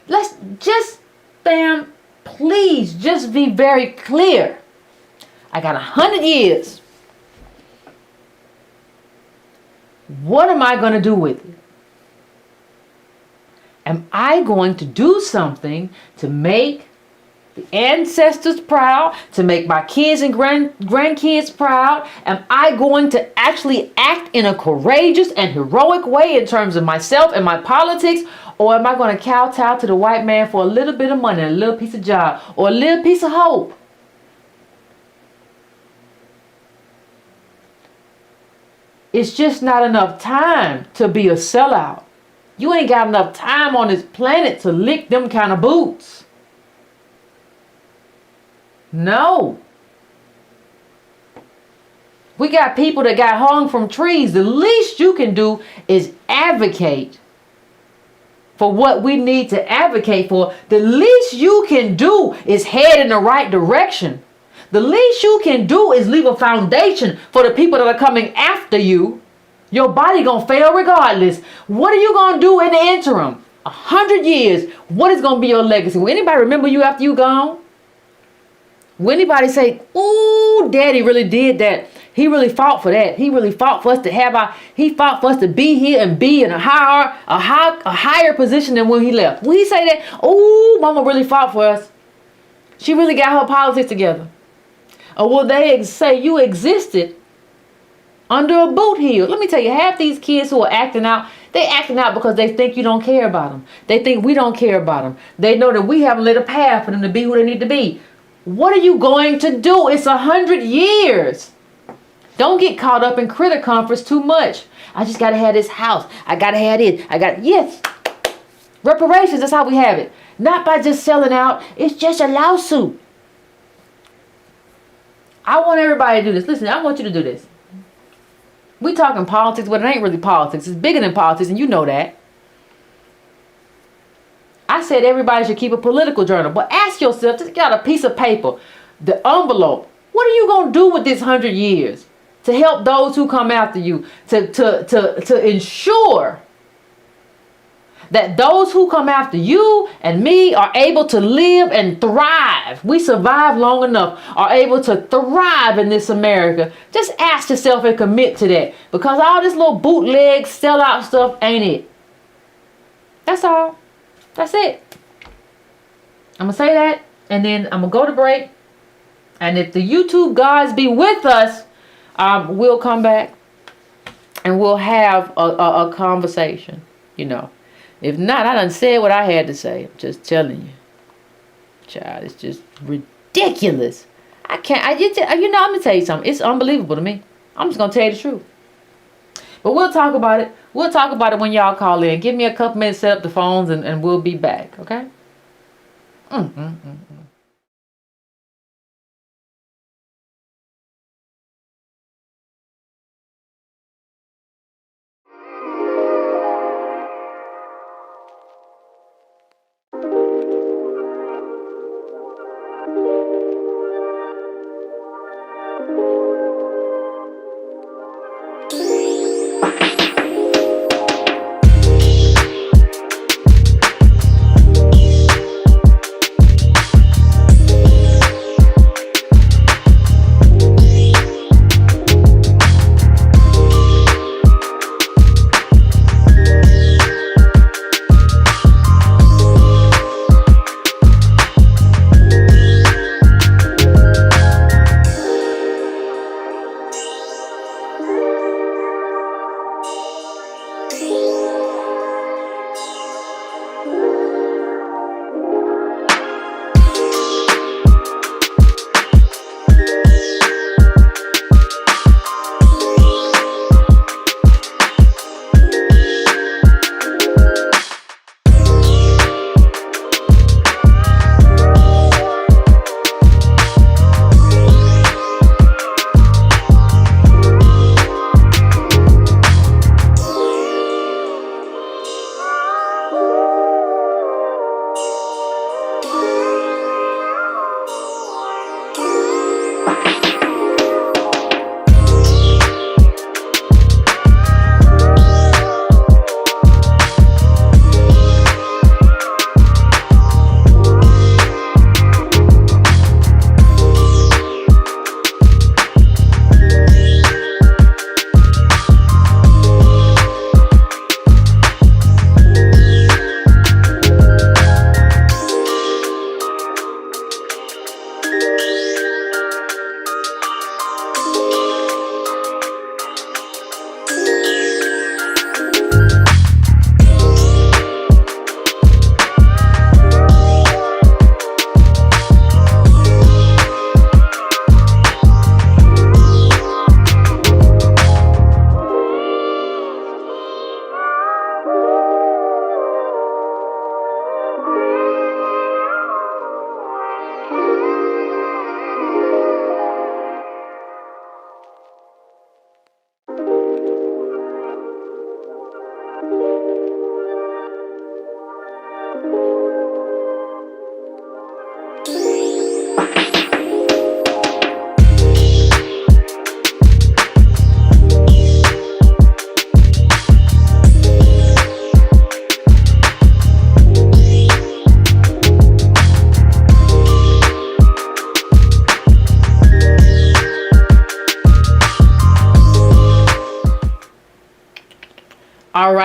[SPEAKER 1] Let's just, fam, please just be very clear. I got 100 years. What am I going to do with it? Am I going to do something to make the ancestors proud, to make my kids and grandkids proud? Am I going to actually act in a courageous and heroic way in terms of myself and my politics? Or am I going to kowtow to the white man for a little bit of money, a little piece of job, or a little piece of hope? It's just not enough time to be a sellout. You ain't got enough time on this planet to lick them kind of boots. No. We got people that got hung from trees. The least you can do is advocate for what we need to advocate for. The least you can do is head in the right direction. The least you can do is leave a foundation for the people that are coming after you. Your body gonna fail regardless. What are you gonna do in the interim? 100 years, what is going to be your legacy? Will anybody remember you after you gone? Will anybody say, ooh, daddy really did that? He really fought for that. He really fought for us to have he fought for us to be here and be in a higher position than when he left. Will he say that? Ooh, mama really fought for us. She really got her politics together. Or will they say you existed under a boot heel? Let me tell you, half these kids who are acting out, they acting out because they think you don't care about them. They think we don't care about them. They know that we haven't lit a path for them to be who they need to be. What are you going to do? It's 100 years. Don't get caught up in critter comforts too much. I just got to have this house. I got to have it. Yes. Reparations, that's how we have it. Not by just selling out. It's just a lawsuit. I want everybody to do this. Listen, I want you to do this. We talking politics, but it ain't really politics. It's bigger than politics, and you know that. I said everybody should keep a political journal, but ask yourself, just got a piece of paper, the envelope. What are you going to do with this 100 years to help those who come after you, to ensure that those who come after you and me are able to live and thrive? We survive long enough, are able to thrive in this America. Just ask yourself and commit to that, because all this little bootleg sellout stuff ain't it. That's all. That's it. I'm going to say that, and then I'm going to go to break. And if the YouTube gods be with us, we'll come back and we'll have a conversation, you know. If not, I done said what I had to say. I'm just telling you. Child, it's just ridiculous. I'm going to tell you something. It's unbelievable to me. I'm just going to tell you the truth. But we'll talk about it. We'll talk about it when y'all call in. Give me a couple minutes, set up the phones, and we'll be back, okay?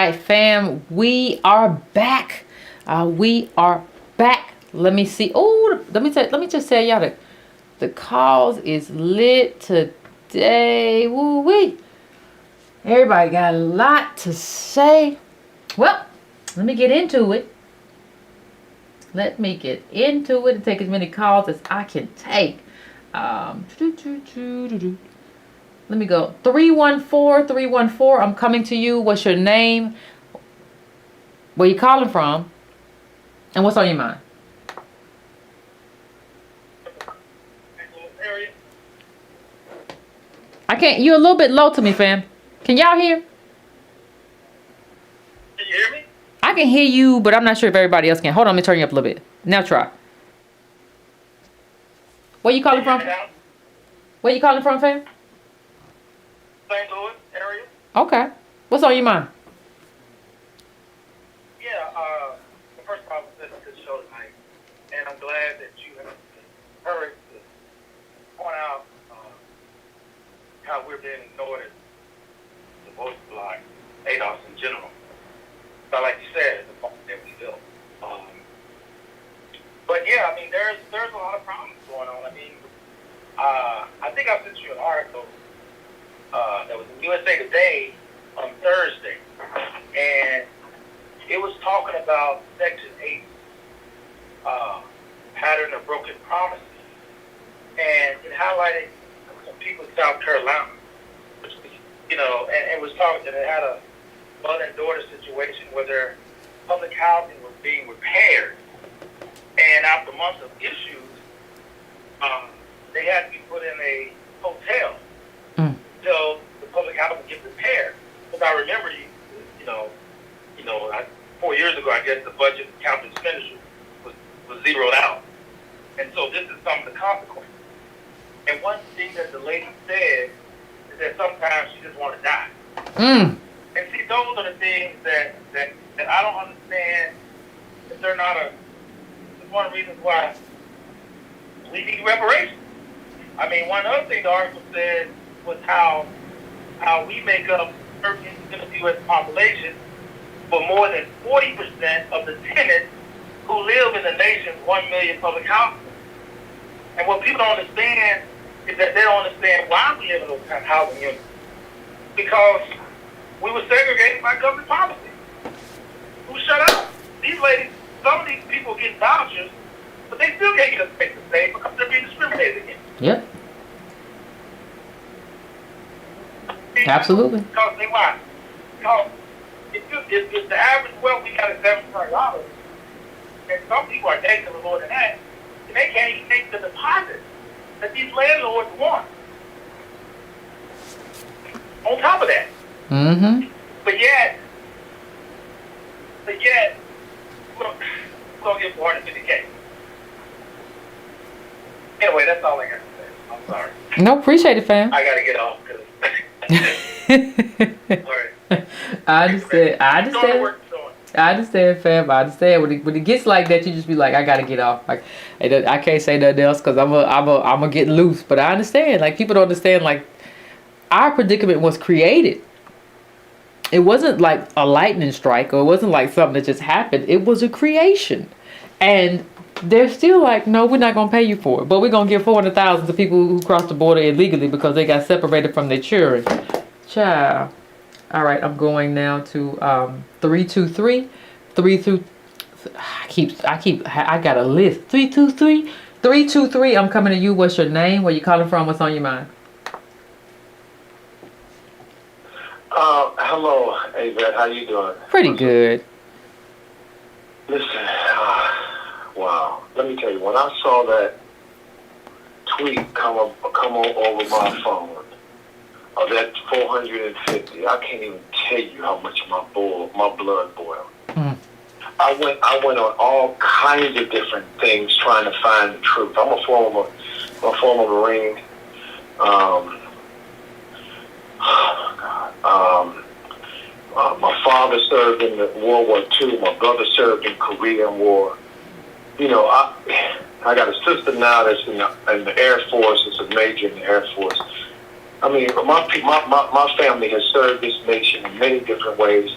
[SPEAKER 1] right, fam. We are back. We are back. Let me see. Oh, let me just tell y'all that the cause is lit today. Woo wee. Everybody got a lot to say. Well, let me get into it. Let me get into it and take as many calls as I can take. Let me go. 314. I'm coming to you. What's your name? Where you calling from? And what's on your mind? I can't. You're a little bit low to me, fam. Can y'all hear?
[SPEAKER 2] Can you hear me?
[SPEAKER 1] I can hear you, but I'm not sure if everybody else can. Hold on, let me turn you up a little bit. Now try. Where you calling from? Where you calling from, fam?
[SPEAKER 2] St. Louis area.
[SPEAKER 1] Okay. What's on your mind?
[SPEAKER 2] Yeah, first of all, this is a good show tonight, and I'm glad that you have the courage to point out how we're being ignored as the vote block, ADOS in general. But like you said, it's a fault that we built. But yeah, I mean, there's a lot of problems going on. I mean, I think I sent you an article that was in USA Today on Thursday, and it was talking about Section 8, pattern of broken promises, and it highlighted some people in South Carolina, which, you know, and it was talking that it had a mother and daughter situation where their public housing was being repaired, and after months of issues, they had to be put in a hotel until the public housing get repaired. Because I remember, 4 years ago, I guess the budget capital expenditure was zeroed out, and so this is some of the consequences. And one thing that the lady said is that sometimes she just want to die. And see, those are the things that I don't understand. If they're not it's one of the reasons why we need reparations. I mean, one other thing the article said was how we make up 13% of the U.S. population, but more than 40% of the tenants who live in the nation's 1 million public houses. And what people don't understand is that they don't understand why we live in those kind of housing units. Because we were segregated by government policy. Who shut up? These ladies, some of these people get vouchers, but they still can't get a space to stay because they're being discriminated against.
[SPEAKER 1] Yep. Absolutely.
[SPEAKER 2] Because they why? Because if the average wealth we got is $700, and some people are taking a little more than that, and they can't even take the deposit that these landlords want. On top of that. But yet, we're going to get 450K. Anyway, that's all I got to say. I'm sorry.
[SPEAKER 1] No, appreciate it, fam.
[SPEAKER 2] I got to get off because.
[SPEAKER 1] I understand, fam. I understand. When it gets like that, you just be like, I gotta get off. Like, I can't say nothing else because I'm a get loose. But I understand. Like, people don't understand. Like, our predicament was created. It wasn't like a lightning strike, or it wasn't like something that just happened. It was a creation, and they're still like, no, we're not gonna pay you for it, but we're gonna give 400,000 to people who crossed the border illegally because they got separated from their children. Child. All right, I'm going now to 323. I got a list. 323. I'm coming to you. What's your name? Where you calling from? What's on your mind?
[SPEAKER 3] Hello, Yvette. How you doing?
[SPEAKER 1] Pretty good.
[SPEAKER 3] Listen, wow. Let me tell you, when I saw that tweet come over my phone of that 450, I can't even tell you how much my blood boiled. I went on all kinds of different things trying to find the truth. I'm a former Marine. My father served in World War II. My brother served in Korean War. You know, I got a sister now that's in the Air Force. It's a major in the Air Force. I mean, my family has served this nation in many different ways.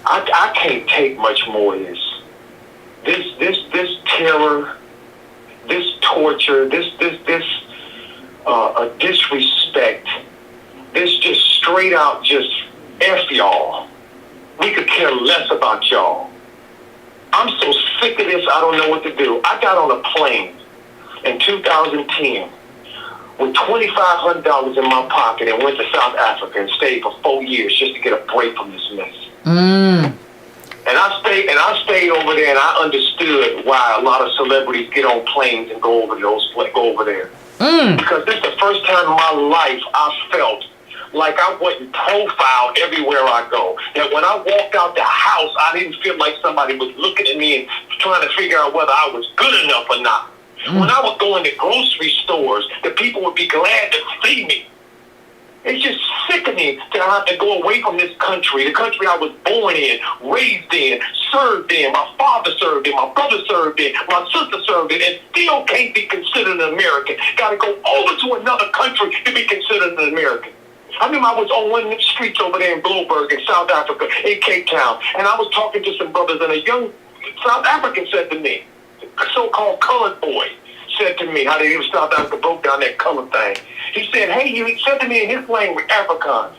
[SPEAKER 3] I can't take much more of this. This terror, this torture, this disrespect, this just straight out just F y'all. We could care less about y'all. I'm so sick of this, I don't know what to do. I got on a plane in 2010 with $2,500 in my pocket and went to South Africa and stayed for 4 years just to get a break from this mess. And I stayed over there, and I understood why a lot of celebrities get on planes and go over there. Because this is the first time in my life I felt like I wasn't profiled everywhere I go. That when I walked out the house, I didn't feel like somebody was looking at me and trying to figure out whether I was good enough or not. When I would go into grocery stores, the people would be glad to see me. It's just sickening to have to go away from this country, the country I was born in, raised in, served in. My father served in, my brother served in, my sister served in, and still can't be considered an American. Got to go over to another country to be considered an American. I remember I was on one of the streets over there in Bloemfontein in South Africa, in Cape Town, and I was talking to some brothers, and a young South African said to me, a so-called colored boy, said to me, how they in South Africa broke down that color thing. He said, hey, he said to me in his language, Afrikaans.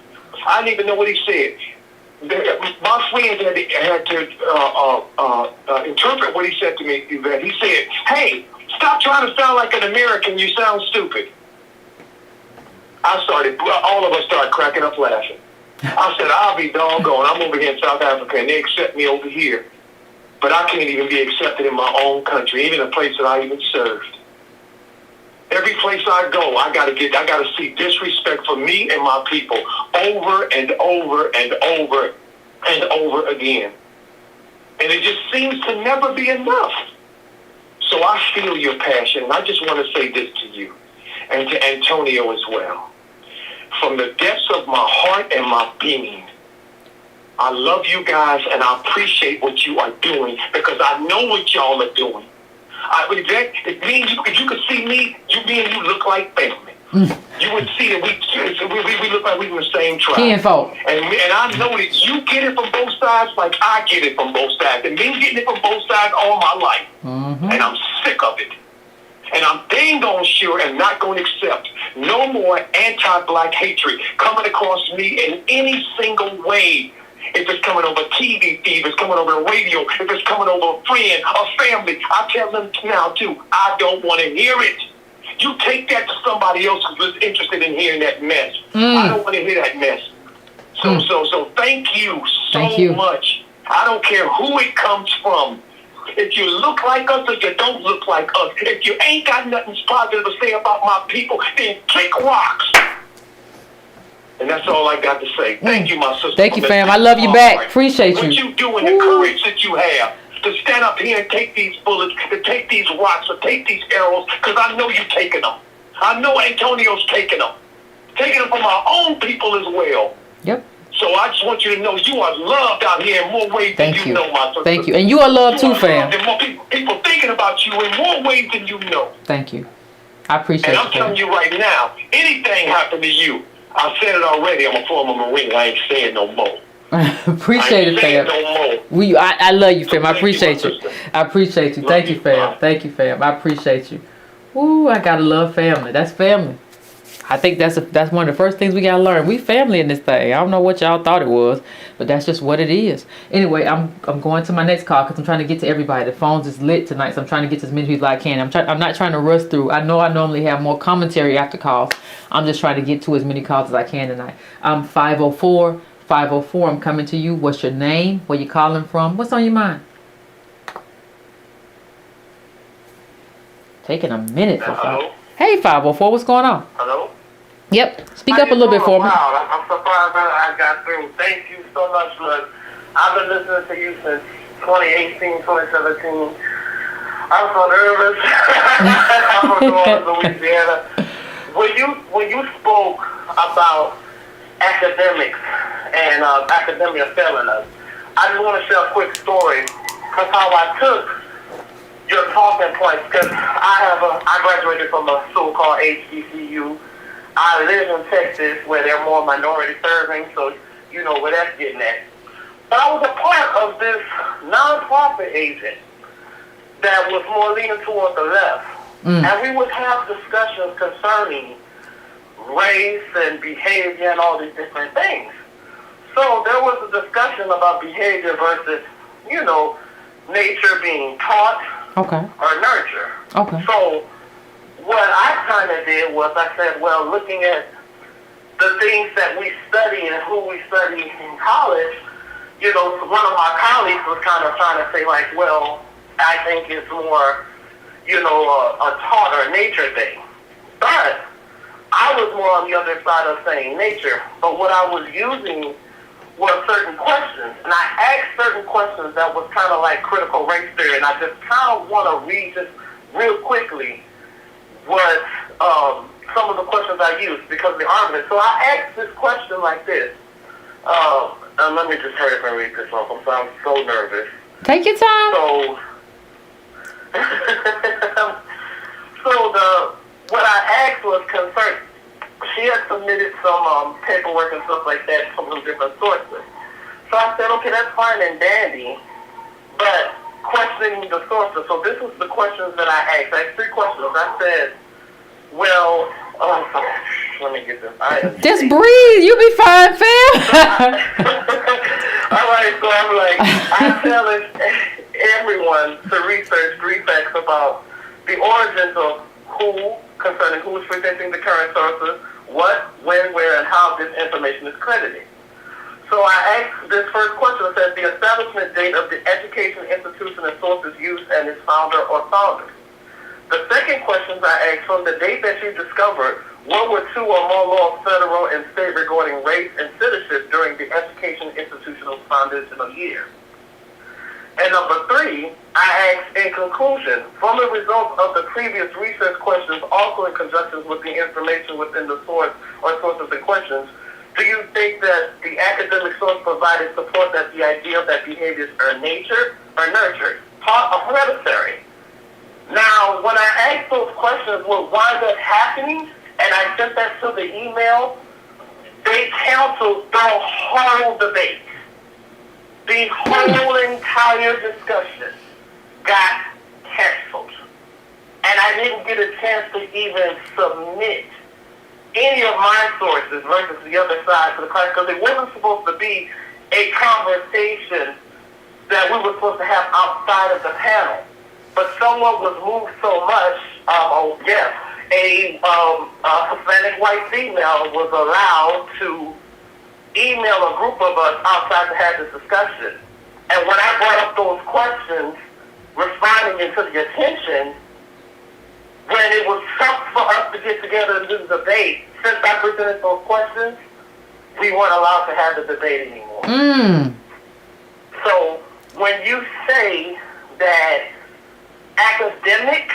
[SPEAKER 3] I didn't even know what he said. My friends had to interpret what he said to me. He said, hey, stop trying to sound like an American. You sound stupid. All of us started cracking up laughing. I said, I'll be doggone. I'm over here in South Africa, and they accept me over here. But I can't even be accepted in my own country, even a place that I even served. Every place I go, I gotta see disrespect for me and my people over and over and over and over again. And it just seems to never be enough. So I feel your passion, and I just want to say this to you and to Antonio as well. From the depths of my heart and my being, I love you guys, and I appreciate what you are doing because I know what y'all are doing. If you could see me, you look like family. You would see that we look like we from the same tribe.
[SPEAKER 1] Kinfolk.
[SPEAKER 3] And I know that you get it from both sides like I get it from both sides. And been getting it from both sides all my life. And I'm sick of it. And I'm dang on sure and not going to accept no more anti-black hatred coming across me in any single way. If it's coming over TV feed, if it's coming over the radio, if it's coming over a friend, a family, I tell them now too, I don't want to hear it. You take that to somebody else who's interested in hearing that mess. I don't want to hear that mess. So thank you so much. I don't care who it comes from. If you look like us or you don't look like us, if you ain't got nothing positive to say about my people, then kick rocks. And that's all I got to say. Thank you, my sister.
[SPEAKER 1] Thank you, fam. I love you back. Appreciate you.
[SPEAKER 3] What you do and the courage that you have to stand up here and take these bullets, to take these rocks, or take these arrows, because I know you're taking them. I know Antonio's taking them. Taking them from our own people as well.
[SPEAKER 1] Yep.
[SPEAKER 3] So I just want you to know you are loved out here in more ways than you know, my sister.
[SPEAKER 1] Thank you. And you are loved too, fam.
[SPEAKER 3] More people thinking about you in more ways than you know.
[SPEAKER 1] Thank you. I appreciate it.
[SPEAKER 3] And I'm telling you right now, anything happen to you, I said it already, I'm a former Marine. I ain't saying no more.
[SPEAKER 1] Appreciate it, fam.
[SPEAKER 3] No
[SPEAKER 1] I love you, fam. I appreciate you. I appreciate you.
[SPEAKER 3] Love
[SPEAKER 1] Thank you,
[SPEAKER 3] you,
[SPEAKER 1] fam.
[SPEAKER 3] Bob.
[SPEAKER 1] Thank you, fam. I appreciate you. Ooh, I gotta love family. That's family. I think that's one of the first things we gotta learn. We family in this thing. I don't know what y'all thought it was, but that's just what it is. Anyway, I'm going to my next call because I'm trying to get to everybody. The phones is lit tonight, so I'm trying to get to as many people as I can. I'm not trying to rush through. I know I normally have more commentary after calls. I'm just trying to get to as many calls as I can tonight. 504. I'm coming to you. What's your name? Where you calling from? What's on your mind? Taking a minute for
[SPEAKER 3] Hello?
[SPEAKER 1] Hey, 504. What's going on?
[SPEAKER 3] Hello?
[SPEAKER 1] Yep. Speak up a little bit for me.
[SPEAKER 3] Wow, I'm surprised I got through. Thank you so much, Lord. I've been listening to you since 2018, 2017. I'm so nervous. I'm from New Orleans, Louisiana. When you spoke about academics and academia failing us, I just want to share a quick story because how I took your talking points, because I graduated from a so-called HBCU. I live in Texas where they're more minority serving, so you know where that's getting at. But I was a part of this nonprofit agent that was more leaning toward the left. And we would have discussions concerning race and behavior and all these different things. So there was a discussion about behavior versus, nature being taught or nurture.
[SPEAKER 1] Okay.
[SPEAKER 3] So what I kind of did was I said, well, looking at the things that we study and who we study in college, one of my colleagues was kind of trying to say like, well, I think it's more, a taught or nature thing. But I was more on the other side of saying nature. But what I was using were certain questions. And I asked certain questions that was kind of like critical race theory. And I just kind of want to read just real quickly what some of the questions I used because of the argument. So I asked this question like this. Let me just hurry up and read this off. I'm so nervous.
[SPEAKER 1] Take your time.
[SPEAKER 3] So, what I asked was concerned. She had submitted some paperwork and stuff like that from some different sources. So I said, okay, that's fine and dandy, but questioning the sources. So this was the questions that I asked. I asked 3 questions. I said, well, let me get this.
[SPEAKER 1] Just breathe. You'll be fine, fam.
[SPEAKER 3] All right, so I'm like, I challenge everyone to research 3 facts about the origins of concerning who is presenting the current sources, what, when, where, and how this information is credited. So I asked this first question. It says the establishment date of the education institution and sources used and its founder or founders. The second questions I asked, from the date that you discovered, what were 2 or more laws, federal and state, regarding race and citizenship during the education institutional foundational year? And number 3, I asked, in conclusion, from the results of the previous research questions, also in conjunction with the information within the source or sources in questions, do you think that the academic source provided support that the idea that behaviors are nature or nurtured, taught or hereditary? Now, when I asked those questions, what wound up happening, and I sent that to the email, they canceled the whole debate. The whole entire discussion got canceled. And I didn't get a chance to even submit any of my sources versus the other side to the class, because it wasn't supposed to be a conversation that we were supposed to have outside of the panel. But someone was moved so much, a Hispanic white female was allowed to email a group of us outside to have this discussion. And when I brought up those questions, responding into the attention, when it was tough for us to get together and do the debate, since I presented those questions, we weren't allowed to have the debate anymore. So when you say that academics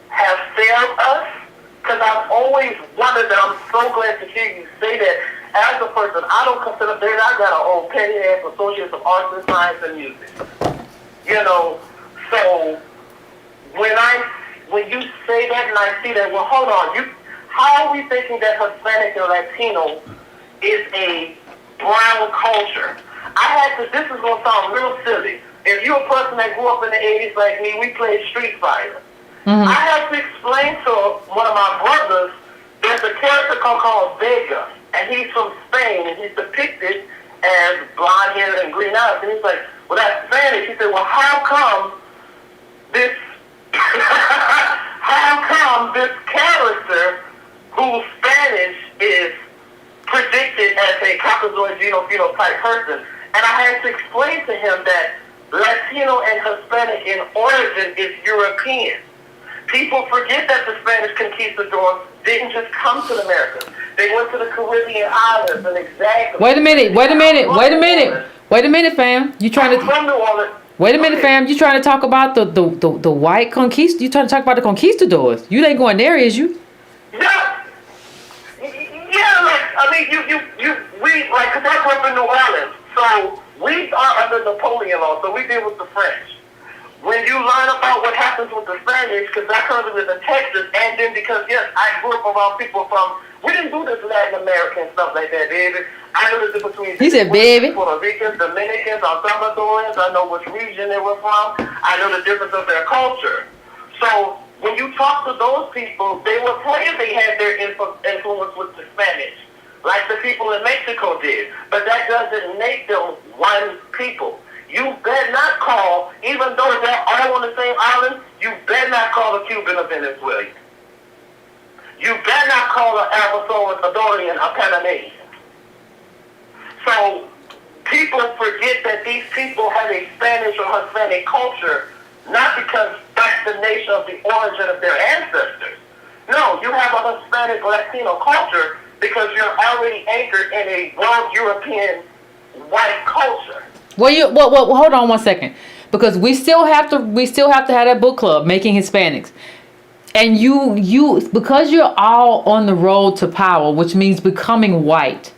[SPEAKER 3] have failed us, because I've always wondered, that I'm so glad to hear you say that. As a person, I don't consider that I got an old petty-ass associates of arts and science and music. So when you say that and I see that, well, hold on, how are we thinking that Hispanic and Latino is a brown culture? This is going to sound real silly. If you're a person that grew up in the 80s like me, we played Street Fighter. I had to explain to one of my brothers, there's a character called Vega, and he's from Spain, and he's depicted as blonde-haired and green eyes. And he's like, well, that's Spanish. He said, well, how come this character whose Spanish is predicted as a Caucasoid genophenotype person? And I had to explain to him that Latino and Hispanic in origin is European. People forget that the Spanish conquistadors didn't just come to the Americas. They went to the Caribbean islands and exactly.
[SPEAKER 1] Wait a minute, fam. You trying to?
[SPEAKER 3] From New Orleans.
[SPEAKER 1] Wait a minute, fam. You trying to talk about the white conquist? You trying to talk about the conquistadors? You ain't going there, is you?
[SPEAKER 3] Yeah. Cause I grew up in New Orleans, so we are under Napoleon law, so we deal with the French. When when you learn about what happens with the Spanish, because I heard of it in Texas, and then because, yes, I grew up around people from, we didn't do this Latin American stuff like that, baby. I know the difference between
[SPEAKER 1] He said, baby.
[SPEAKER 3] Puerto Ricans, Dominicans, El Salvadorians. I know which region they were from. I know the difference of their culture. So when you talk to those people, they will tell you they had their influence with the Spanish, like the people in Mexico did. But that doesn't make them one people. You better not call, even though they're all on the same island, you better not call a Cuban a Venezuelan. You better not call an Salvadorian a Panamanian. So people forget that these people have a Spanish or Hispanic culture, not because that's the nation of the origin of their ancestors. No, you have a Hispanic Latino culture because you're already anchored in a broad European white culture.
[SPEAKER 1] Well, hold on one second, because we still have to have that book club, Making Hispanics, and you because you're all on the road to power, which means becoming white.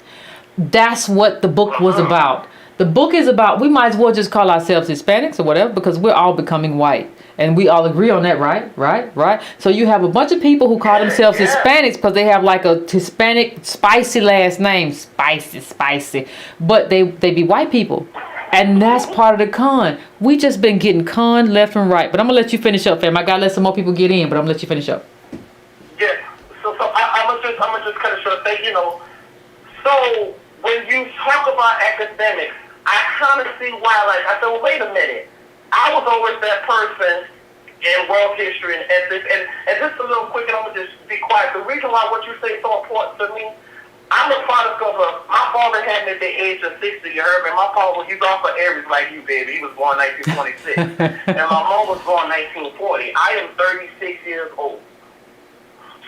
[SPEAKER 1] That's what the book was about. The book is about, we might as well just call ourselves Hispanics or whatever, because we're all becoming white. And we all agree on that, right? So you have a bunch of people who call themselves Hispanics because they have like a Hispanic spicy last name. Spicy. But they be white people. And that's part of the con. We just been getting con left and right. But I'm going to let you finish up, fam. I got to let some more people get in, but I'm going to let you finish up.
[SPEAKER 3] Yeah. So I'm going to just cut it short. Say, so when you talk about academics, I kind of see why, like, I said, well, wait a minute. I was always that person in world history and ethics, and just a little quick, and I'm going to just be quiet. The reason why what you say is so important to me, I'm a product of my father had me at the age of 60, you heard me? My father, he's off of Aries like you, baby. He was born 1926. And my mom was born 1940. I am 36 years old.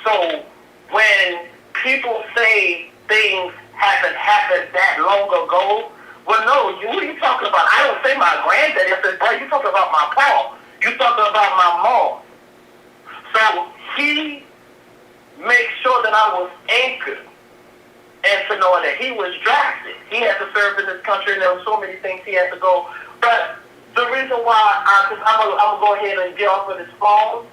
[SPEAKER 3] So when people say things haven't happened that long ago, well, no, what are you talking about? I don't say my granddaddy. I said, boy, you talking about my pa. You talking about my mom. So he makes sure that I was anchored and to know that he was drafted. He had to serve in this country, and there were so many things he had to go. But the reason why, I'm going to go ahead and get off of this phone.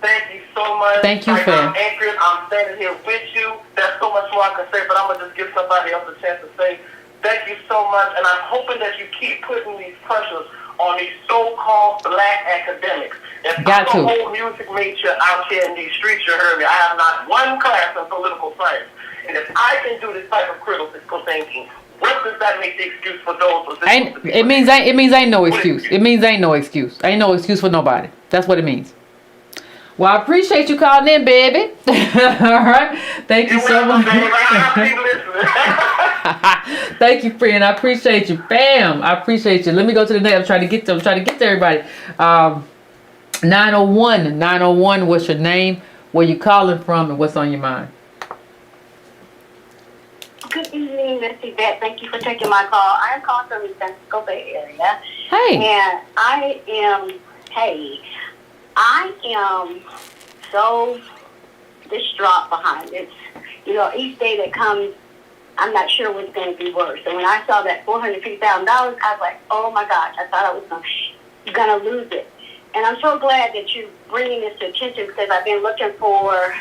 [SPEAKER 3] Thank you so much.
[SPEAKER 1] Thank you, fam.
[SPEAKER 3] I'm anchored. I'm standing here with you. There's so much more I can say, but I'm going to just give somebody else a chance to say thank you so much, and I'm hoping that you keep putting these pressures on these so-called black academics. If I'm a whole music major out here in these streets, you heard me, I have not one class in political science. And if I can do this type of critical thinking, what does that make the excuse for those?
[SPEAKER 1] It means ain't no excuse. It means ain't no excuse. Ain't no excuse for nobody. That's what it means. Well, I appreciate you calling in, baby. All right. Thank you so much. Thank you, friend. I appreciate you. Bam. I appreciate you. Let me go to the next. I'm trying to get to everybody. 901. What's your name? Where you calling from, and what's on your mind?
[SPEAKER 4] Good evening, Miss Yvette. Thank you for taking my call. I am calling from the San Francisco Bay Area.
[SPEAKER 1] Hey.
[SPEAKER 4] And I am so distraught behind this. Each day that comes, I'm not sure what's going to be worse. And when I saw that $450,000, I was like, oh my gosh, I thought I was going to lose it. And I'm so glad that you're bringing this to attention, because I've been looking for,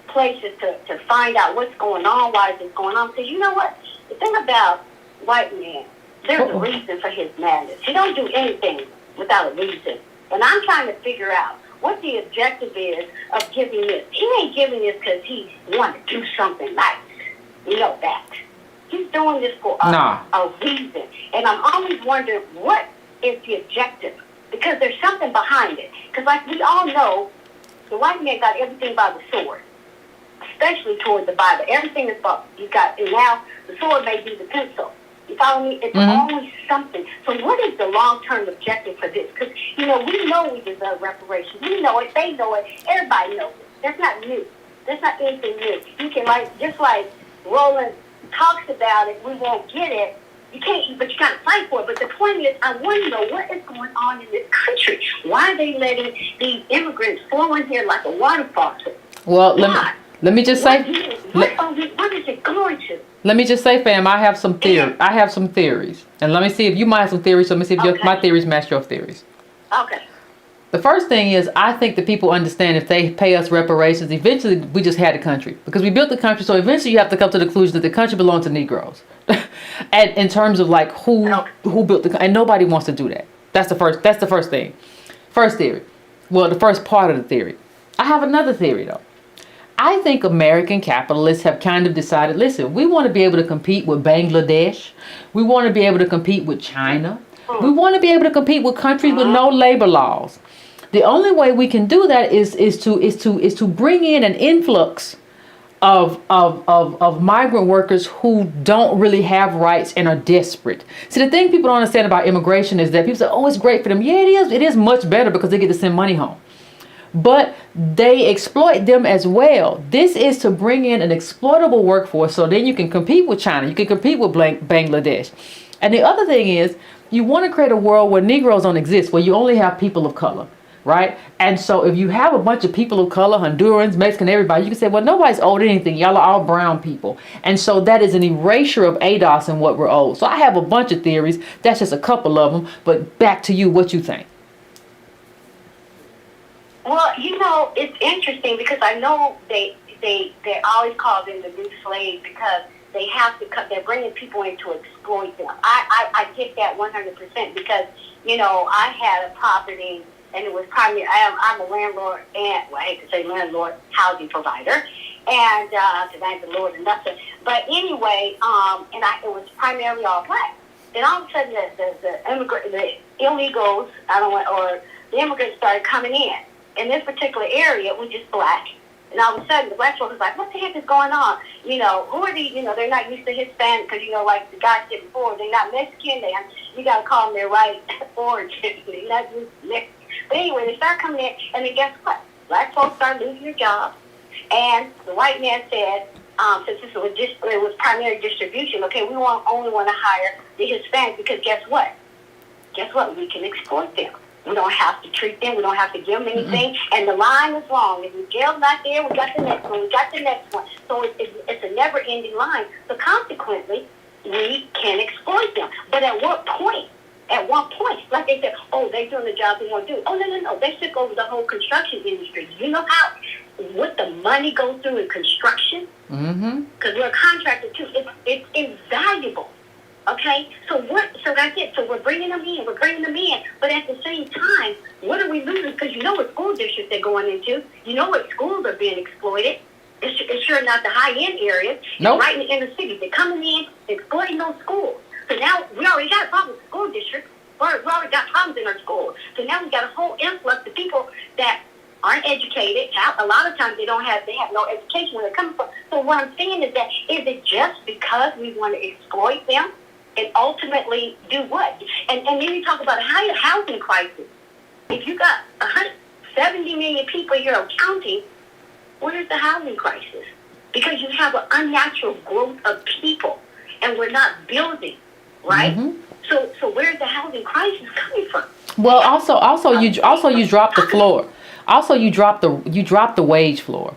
[SPEAKER 4] places to find out what's going on, why is this going on. Because you know what? The thing about white men, there's a reason for his madness. He don't do anything without a reason. And I'm trying to figure out what the objective is of giving this. He ain't giving this because he wanted to do something nice. You know that. He's doing this for a reason. And I'm always wondering, what is the objective? Because there's something behind it. Because like we all know, the white man got everything by the sword, especially toward the Bible. Everything is about, you got, and now the sword may be the pencil. You follow me? It's always something. So what is the long-term objective for this? Because, we know we deserve reparations. We know it. They know it. Everybody knows it. That's not new. That's not anything new. You can, just like Roland talks about it, we won't get it. You can't, but you got to fight for it. But the point is, I want to know what is going on in this country. Why are they letting these immigrants flow in here like a water faucet?
[SPEAKER 1] Well, let me just say,
[SPEAKER 4] what is it going to?
[SPEAKER 1] Let me just say, fam, I have some theories, and let me see if you might have some theories. So let me see if my theories match your theories.
[SPEAKER 4] Okay.
[SPEAKER 1] The first thing is, I think that people understand if they pay us reparations, eventually we just had the country. Because we built the country, so eventually you have to come to the conclusion that the country belonged to Negroes. And in terms of like who built the country, and nobody wants to do that. That's the first thing. First theory. Well, the first part of the theory. I have another theory though. I think American capitalists have kind of decided, listen, we want to be able to compete with Bangladesh. We want to be able to compete with China. We want to be able to compete with countries with no labor laws. The only way we can do that is to bring in an influx of migrant workers who don't really have rights and are desperate. See, the thing people don't understand about immigration is that people say, oh, it's great for them. Yeah, it is. It is much better because they get to send money home. But they exploit them as well. This is to bring in an exploitable workforce so then you can compete with China. You can compete with Bangladesh. And the other thing is, you want to create a world where Negroes don't exist, where you only have people of color, right? And so if you have a bunch of people of color, Hondurans, Mexican, everybody, you can say, well, nobody's owed anything. Y'all are all brown people. And so that is an erasure of ADOS and what we're owed. So I have a bunch of theories. That's just a couple of them. But back to you, what you think?
[SPEAKER 4] Well, it's interesting because I know they always call them the new slaves because they have to cut. They're bringing people in to exploit them. I get that 100% because I had a property and it was primarily I'm a landlord and I hate to say landlord, housing provider, and thank the Lord and nothing. But anyway, it was primarily all black. Then all of a sudden the illegals, or the immigrants started coming in. In this particular area, it was just black. And all of a sudden, the black folks was like, what the heck is going on? Who are these? They're not used to Hispanic because, like the guy said before, they're not Mexican. You got to call them their right origin. They're not used to Mexican. But anyway, they start coming in, and then guess what? Black folks start losing their jobs. And the white man said, since it was primary distribution, okay, we only want to hire the Hispanic because guess what? Guess what? We can exploit them. We don't have to treat them. We don't have to give them anything. Mm-hmm. And the line is long. If Miguel's not there, we got the next one. We got the next one. So it's a never-ending line. So consequently, we can exploit them. But at what point? At one point, like they said, oh, they're doing the job they want to do. Oh, no. They took over the whole construction industry. You know what the money goes through in construction? Because we're a contractor, too. It's invaluable. Okay, so that's it. So we're bringing them in. But at the same time, what are we losing? Because what school districts they're going into. What schools are being exploited. It's sure not the high-end areas.
[SPEAKER 1] Nope.
[SPEAKER 4] Right in the inner city. They're coming in, exploiting those schools. So now we already got a problem with school districts. We already got problems in our schools. So now we got a whole influx of people that aren't educated. A lot of times they have no education where they're coming from. So what I'm saying is that, is it just because we want to exploit them? And ultimately do what? And then you talk about a housing crisis. If you got 170 million people here counting, where's the housing crisis? Because you have an unnatural growth of people, and we're not building, right? Mm-hmm. So where's the housing crisis coming from?
[SPEAKER 1] Well, also you drop the floor. Also, you drop the wage floor.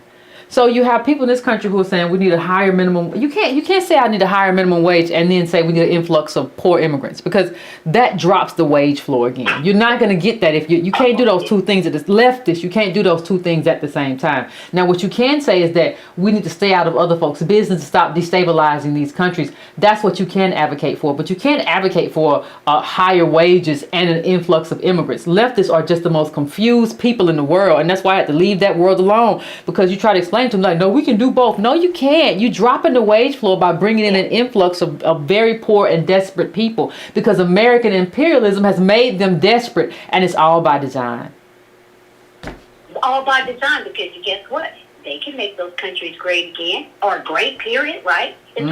[SPEAKER 1] So you have people in this country who are saying we need a higher minimum. You can't say I need a higher minimum wage and then say we need an influx of poor immigrants, because that drops the wage floor again. You're not going to get that if you can't do those two things. At this leftist, you can't do those two things at the same time. Now, what you can say is that we need to stay out of other folks' business to stop destabilizing these countries. That's what you can advocate for, but you can't advocate for higher wages and an influx of immigrants. Leftists are just the most confused people in the world, and that's why I had to leave that world alone, because you try to explain to them like, no, we can do both. No, you can't. You dropping the wage floor by bringing in an influx of very poor and desperate people, because American imperialism has made them desperate, and it's all by design.
[SPEAKER 4] All by design, because guess what? They can make those countries great again, or great, period, right? It's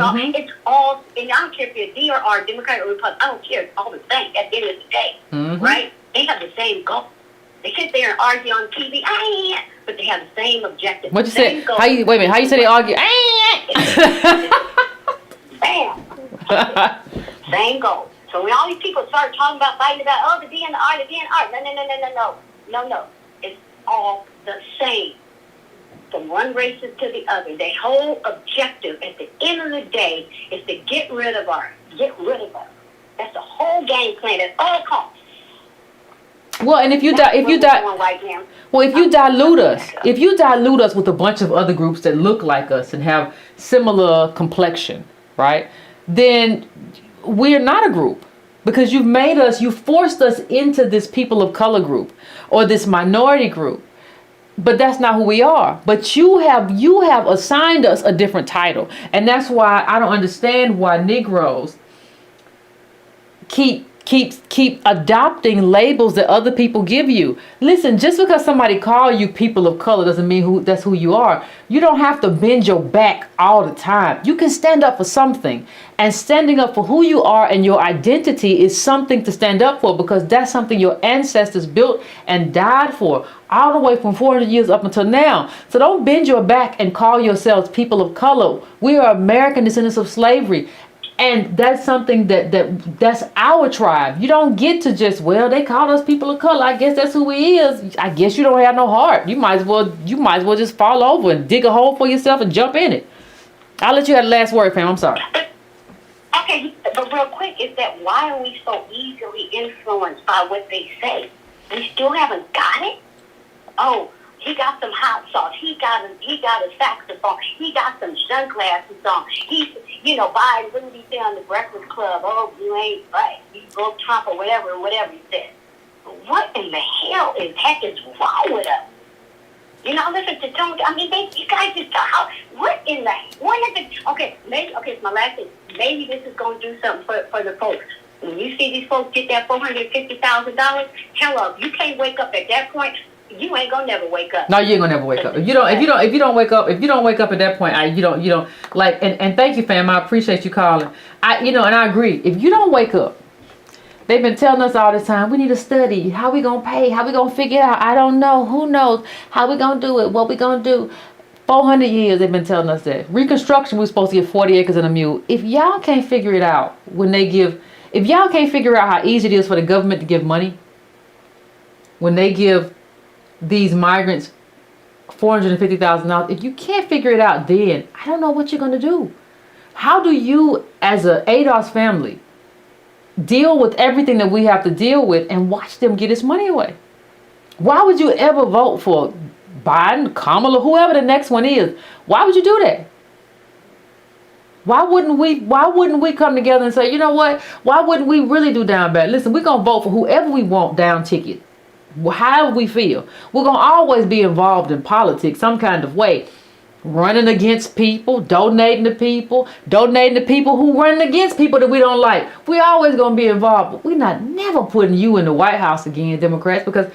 [SPEAKER 4] all, and I don't care if you're D or R, Democrat or Republican, I don't care. It's all the same at the end of the day, right? They have the same goal. They sit there and argue on TV, but they have the same objective.
[SPEAKER 1] What you say? How you say they argue?
[SPEAKER 4] Bam. Same goal. So when all these people start talking about fighting about, the DNR, no. It's all the same. From one racist to the other. Their whole objective at the end of the day is to get rid of us. That's the whole game plan at all costs.
[SPEAKER 1] Well, and if you
[SPEAKER 4] That's what we're doing right now.
[SPEAKER 1] well, if you dilute us with a bunch of other groups that look like us and have similar complexion, right? Then we're not a group because you forced us into this people of color group or this minority group. But that's not who we are. But you have assigned us a different title. And that's why I don't understand why Negroes keep adopting labels that other people give you. Listen, just because somebody call you people of color doesn't mean that's who you are. You don't have to bend your back all the time. You can stand up for something. And standing up for who you are and your identity is something to stand up for, because that's something your ancestors built and died for all the way from 400 years up until now. So don't bend your back and call yourselves people of color. We are American descendants of slavery. And that's something that's our tribe. You don't get to just, well, they called us people of color, I guess that's who we is. I guess you don't have no heart. You might as well just fall over and dig a hole for yourself and jump in it. I'll let you have the last word, fam. I'm sorry.
[SPEAKER 4] Okay, but real quick, is that why are we so easily influenced by what they say? We still haven't got it? Oh, he got some hot sauce. He got a saxophone. He got some sunglasses on. He's, Biden, what did he say on the Breakfast Club? Oh, you ain't right. You broke Trump or whatever he said. What in the hell is wrong with us? Listen to Tony. I mean, you guys just how? What in the? Okay, it's my last thing. Maybe this is going to do something for the folks. When you see these folks get that $450,000, hello, you can't wake up at that point. You ain't gonna never wake up.
[SPEAKER 1] No, you ain't gonna never wake up. If you don't wake up at that point, you don't like. And thank you, fam. I appreciate you calling. And I agree. If you don't wake up, they've been telling us all this time, we need to study. How we gonna pay? How we gonna figure it out? I don't know. Who knows? How we gonna do it? What we gonna do? 400 years they've been telling us that. Reconstruction, we're supposed to get 40 acres and a mule. If y'all can't figure it out if y'all can't figure out how easy it is for the government to give money, when they give these migrants $450,000, if you can't figure it out, then I don't know what you're gonna do. How do you, as a ADOS family, deal with everything that we have to deal with and watch them get his money away? Why would you ever vote for Biden, Kamala, whoever the next one is? Why would you do that? Why wouldn't we come together and say, you know what? Why wouldn't we really do down bad? Listen, we're gonna vote for whoever we want down ticket. However we feel. We're gonna always be involved in politics some kind of way. Running against people, donating to people who running against people that we don't like. We're always gonna be involved, but we're never putting you in the White House again, Democrats, because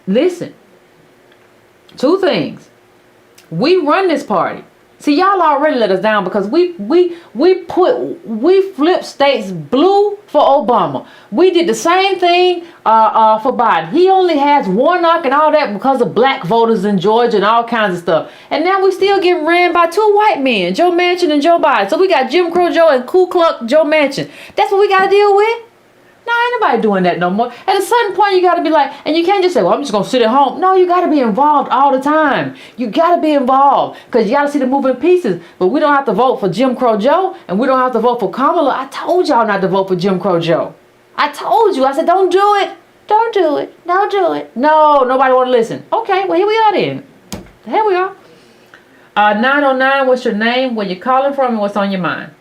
[SPEAKER 1] listen, two things. We run this party. See, y'all already let us down because we flipped states blue for Obama. We did the same thing for Biden. He only has Warnock and all that because of black voters in Georgia and all kinds of stuff. And now we still getting ran by two white men, Joe Manchin and Joe Biden. So we got Jim Crow Joe and Ku Klux Joe Manchin. That's what we got to deal with. No, ain't nobody doing that no more. At a certain point, you got to be like, and you can't just say, well, I'm just going to sit at home. No, you got to be involved all the time. You got to be involved because you got to see the moving pieces. But we don't have to vote for Jim Crow Joe, and we don't have to vote for Kamala. I told y'all not to vote for Jim Crow Joe. I told you. I said, don't do it. Don't do it. Don't do it. No, nobody want to listen. Okay, well, here we are then. Here we are. 909, what's your name, where you calling from, and what's on your mind?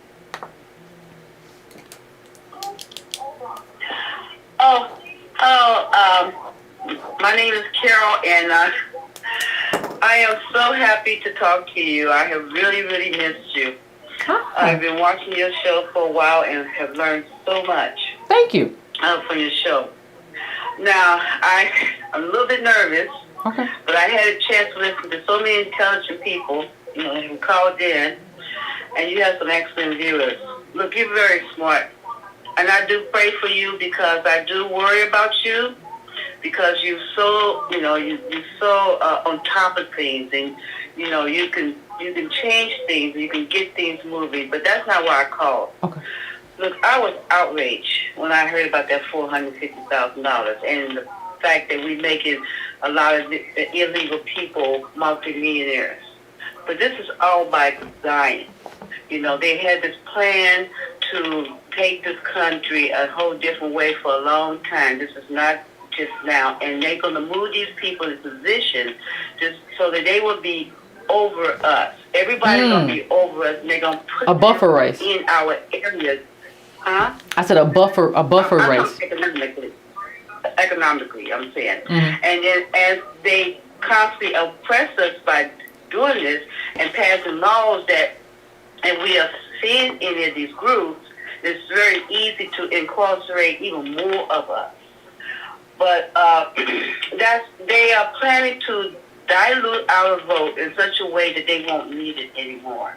[SPEAKER 5] My name is Carol, and I am so happy to talk to you. I have really, really missed you.
[SPEAKER 1] Oh.
[SPEAKER 5] I've been watching your show for a while and have learned so much.
[SPEAKER 1] Thank you.
[SPEAKER 5] From your show. Now, I'm a little bit nervous,
[SPEAKER 1] okay,
[SPEAKER 5] but I had a chance to listen to so many intelligent people, who called in, and you have some excellent viewers. Look, you're very smart. And I do pray for you because I do worry about you because you're so, you're so on top of things, and you can change things, you can get things moving. But that's not why I called.
[SPEAKER 1] Okay.
[SPEAKER 5] Look, I was outraged when I heard about that $450,000 and the fact that we're making a lot of the illegal people multimillionaires. But this is all by design. They had this plan to take this country a whole different way for a long time. This is not just now, and they're going to move these people in position just so that they will be over us. Everybody's going to be over us, and they're going to put
[SPEAKER 1] A buffer
[SPEAKER 5] them
[SPEAKER 1] race.
[SPEAKER 5] in our areas. Huh?
[SPEAKER 1] I said a buffer race.
[SPEAKER 5] Economically, I'm saying. And then as they constantly oppress us by doing this and passing laws that, and we are seeing any of these groups, it's very easy to incarcerate even more of us. But they are planning to dilute our vote in such a way that they won't need it anymore.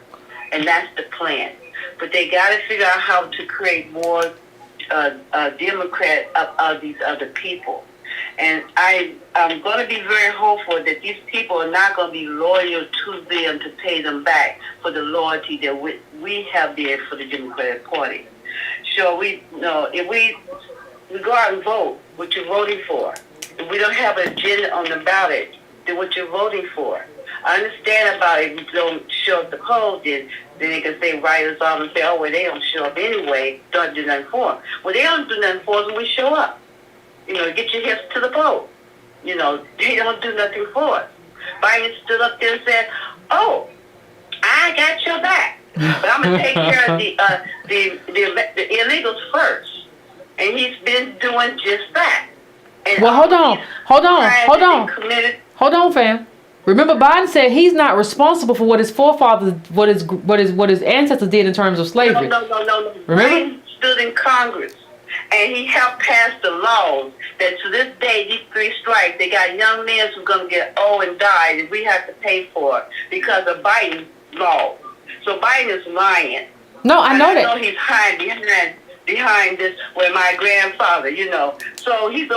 [SPEAKER 5] And that's the plan. But they got to figure out how to create more Democrat of these other people. And I'm going to be very hopeful that these people are not going to be loyal to them to pay them back for the loyalty that we have there for the Democratic Party. So if we go out and vote, what you're voting for. If we don't have an agenda on the ballot, then what you're voting for. I understand about if you don't show up the polls, then they can say write us off and say, oh, well, they don't show up anyway, don't do nothing for them. Well, they don't do nothing for us when we show up. Get your hips to the poll. They don't do nothing for us. Biden stood up there and said, oh, I got your back. But I'm going to take care of the illegals first. And he's been doing just that. And
[SPEAKER 1] Well, hold on, fam. Remember, Biden said he's not responsible for what his forefathers, what his ancestors did in terms of slavery.
[SPEAKER 5] No.
[SPEAKER 1] Remember?
[SPEAKER 5] Biden stood in Congress, and he helped pass the laws that to this day, these 3 strikes, they got young men who's going to get old and die that we have to pay for because of Biden's laws. So Biden is lying.
[SPEAKER 1] No, I know that.
[SPEAKER 5] I know he's hiding behind this with my grandfather, So he's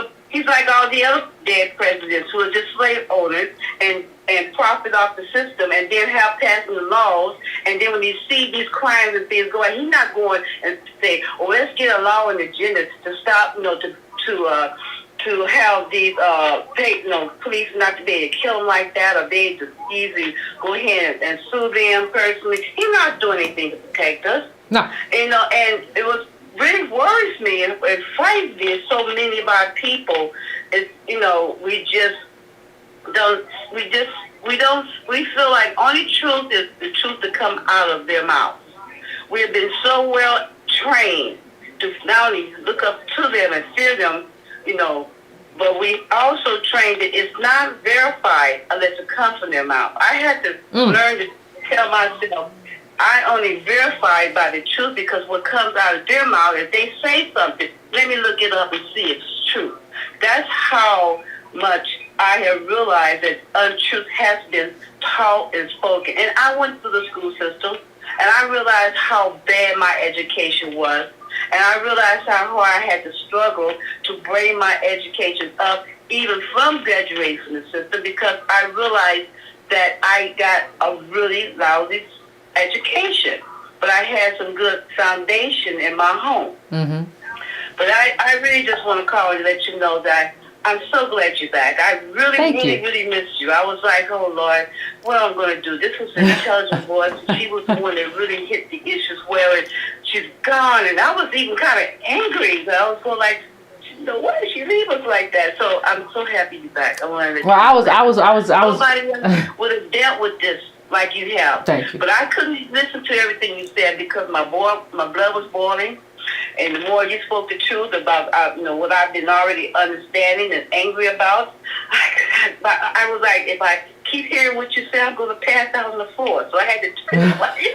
[SPEAKER 5] like all the other dead presidents who are just slave owners and profit off the system and then have passing the laws. And then when you see these crimes and things going, he's not going and say, oh, let's get a law and agenda to stop, to have these police not to be able to kill them like that, or they just easily go ahead and sue them personally. He's not doing anything to protect us.
[SPEAKER 1] No.
[SPEAKER 5] And it was really worries me and frightens me. So many of our people, we feel like only truth is the truth to come out of their mouths. We have been so well trained to not only look up to them and fear them, but we also trained that it's not verified unless it comes from their mouth. I had to learn to tell myself, I only verify by the truth because what comes out of their mouth, if they say something, let me look it up and see if it's true. That's how much I have realized that untruth has been taught and spoken. And I went through the school system, and I realized how bad my education was. And I realized how hard I had to struggle to bring my education up, even from graduating from the system, because I realized that I got a really lousy education, but I had some good foundation in my home. Mm-hmm. But I really just want to call and let you know that I'm so glad you're back. I really missed you. I was like, oh, Lord, what am I going to do? This was an intelligent voice. She was the one that really hit the issues well, and she's gone. And I was even kind of angry. But I was going like, why did she leave us like that? So I'm so happy you're back. I want to let you know.
[SPEAKER 1] I was.
[SPEAKER 5] Nobody would have dealt with this like you have.
[SPEAKER 1] Thank you.
[SPEAKER 5] But I couldn't listen to everything you said because my blood was boiling. And the more you spoke the truth about, what I've been already understanding and angry about, I was like, if I keep hearing what you say, I'm going to pass out on the floor. So I had to turn away.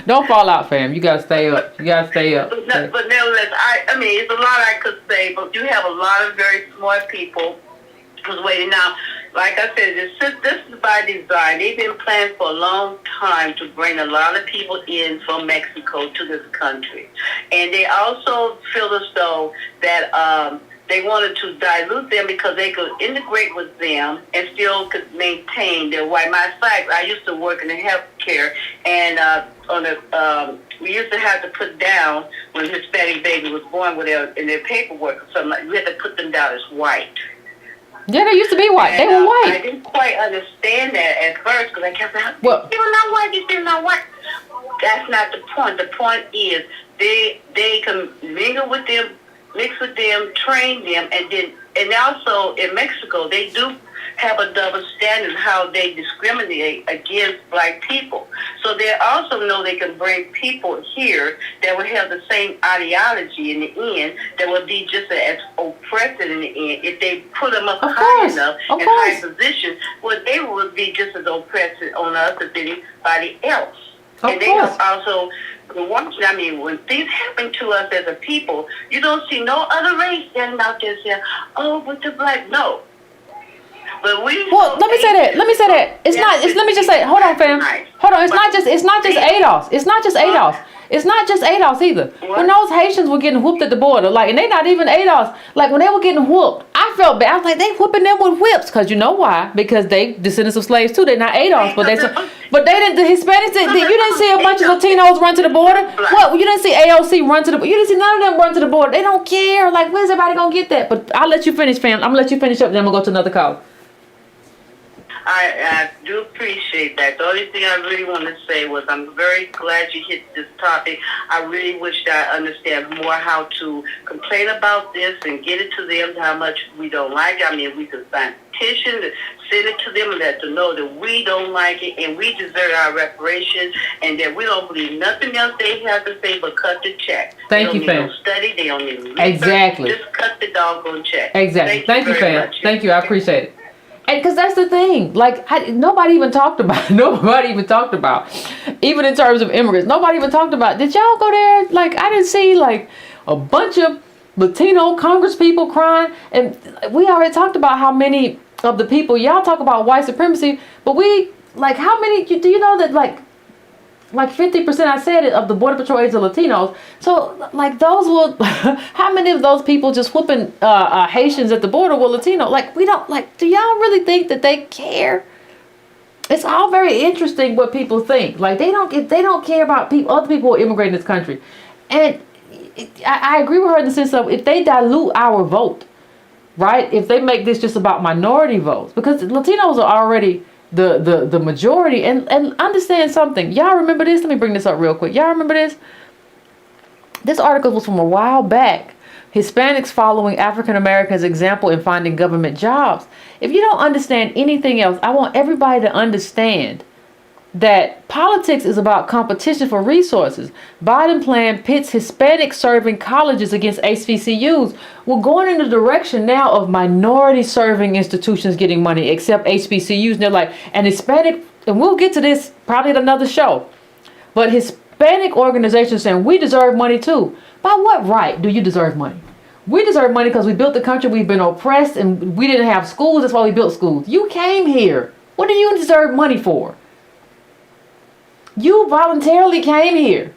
[SPEAKER 5] Don't fall out, fam. You got to stay up. But nevertheless, I mean, it's a lot I could say, but you have a lot of very smart people who's waiting now. Like I said, this is by design. They've been planning for a long time to bring a lot of people in from Mexico to this country. And they also feel as though that they wanted to dilute them because they could integrate with them and still could maintain their white. Matter of fact, I used to work in the healthcare, and we used to have to put down when a Hispanic baby was born in their paperwork or something like, we had to put them down as white.
[SPEAKER 1] Yeah, they used to be white. They were white.
[SPEAKER 5] I didn't quite understand that at first because I kept saying, people not white, these people not white. That's not the point. The point is they can mingle with them mix with them, train them, and also in Mexico they do have a double standard how they discriminate against black people. So they also know they can bring people here that will have the same ideology in the end, that will be just as oppressive in the end. If they put them up high enough in high position, well, they would be just as oppressive on us as anybody else. And they have also, when things happen to us as a people, you don't see no other race standing out there saying, "Oh, but the black." No. But let
[SPEAKER 1] me say that. Let me just say, hold on, fam. Hold on. It's not just ADOS. It's not just ADOS. It's not just ADOS either. What? When those Haitians were getting whooped at the border, like, and they not even ADOS, like when they were getting whooped, I felt bad. I was like, they whooping them with whips, cause you know why? Because they descendants of slaves too. They're not ADOS, but they didn't. The Hispanics, you didn't see a bunch of Latinos run to the border. What? You didn't see AOC run to the. You didn't see none of them run to the border. They don't care. Like, when's everybody gonna get that? But I'll let you finish, fam. I'm gonna let you finish up. Then I'm gonna go to another call.
[SPEAKER 5] I do appreciate that. The only thing I really want to say was I'm very glad you hit this topic. I really wish that I understand more how to complain about this and get it to them how much we don't like it. I mean, we could sign a petition to send it to them and let them know that we don't like it and we deserve our reparations and that we don't believe nothing else they have to say but cut the check.
[SPEAKER 1] Thank you, fam.
[SPEAKER 5] They don't need no study. They don't need research.
[SPEAKER 1] Exactly.
[SPEAKER 5] Just cut the doggone check.
[SPEAKER 1] Exactly. Thank you, fam.
[SPEAKER 5] Much.
[SPEAKER 1] Thank you. I appreciate it. And because that's the thing, like nobody even talked about. Even in terms of immigrants, nobody even talked about. Did y'all go there? Like, I didn't see like a bunch of Latino Congress people crying, and we already talked about how many of the people y'all talk about white supremacy, but we like how many? Do you know that like 50%, I said it, of the Border Patrol agents are Latinos. So, like, those will, how many of those people just whooping Haitians at the border were Latino? Like, we don't, like, do y'all really think that they care? It's all very interesting what people think. Like, they don't care about other people who are immigrating this country. And I agree with her in the sense of if they dilute our vote, right? If they make this just about minority votes, because Latinos are already the majority, and understand something. Y'all remember this? Let me bring this up real quick. Y'all remember this? This article was from a while back. Hispanics following African Americans' example in finding government jobs. If you don't understand anything else, I want everybody to understand that politics is about competition for resources. Biden plan pits Hispanic serving colleges against HBCUs. We're going in the direction now of minority serving institutions getting money, except HBCUs. And they're like, and Hispanic, and we'll get to this probably at another show, but Hispanic organizations saying we deserve money too. By what right do you deserve money? We deserve money because we built the country. We've been oppressed and we didn't have schools. That's why we built schools. You came here. What do you deserve money for? You voluntarily came here.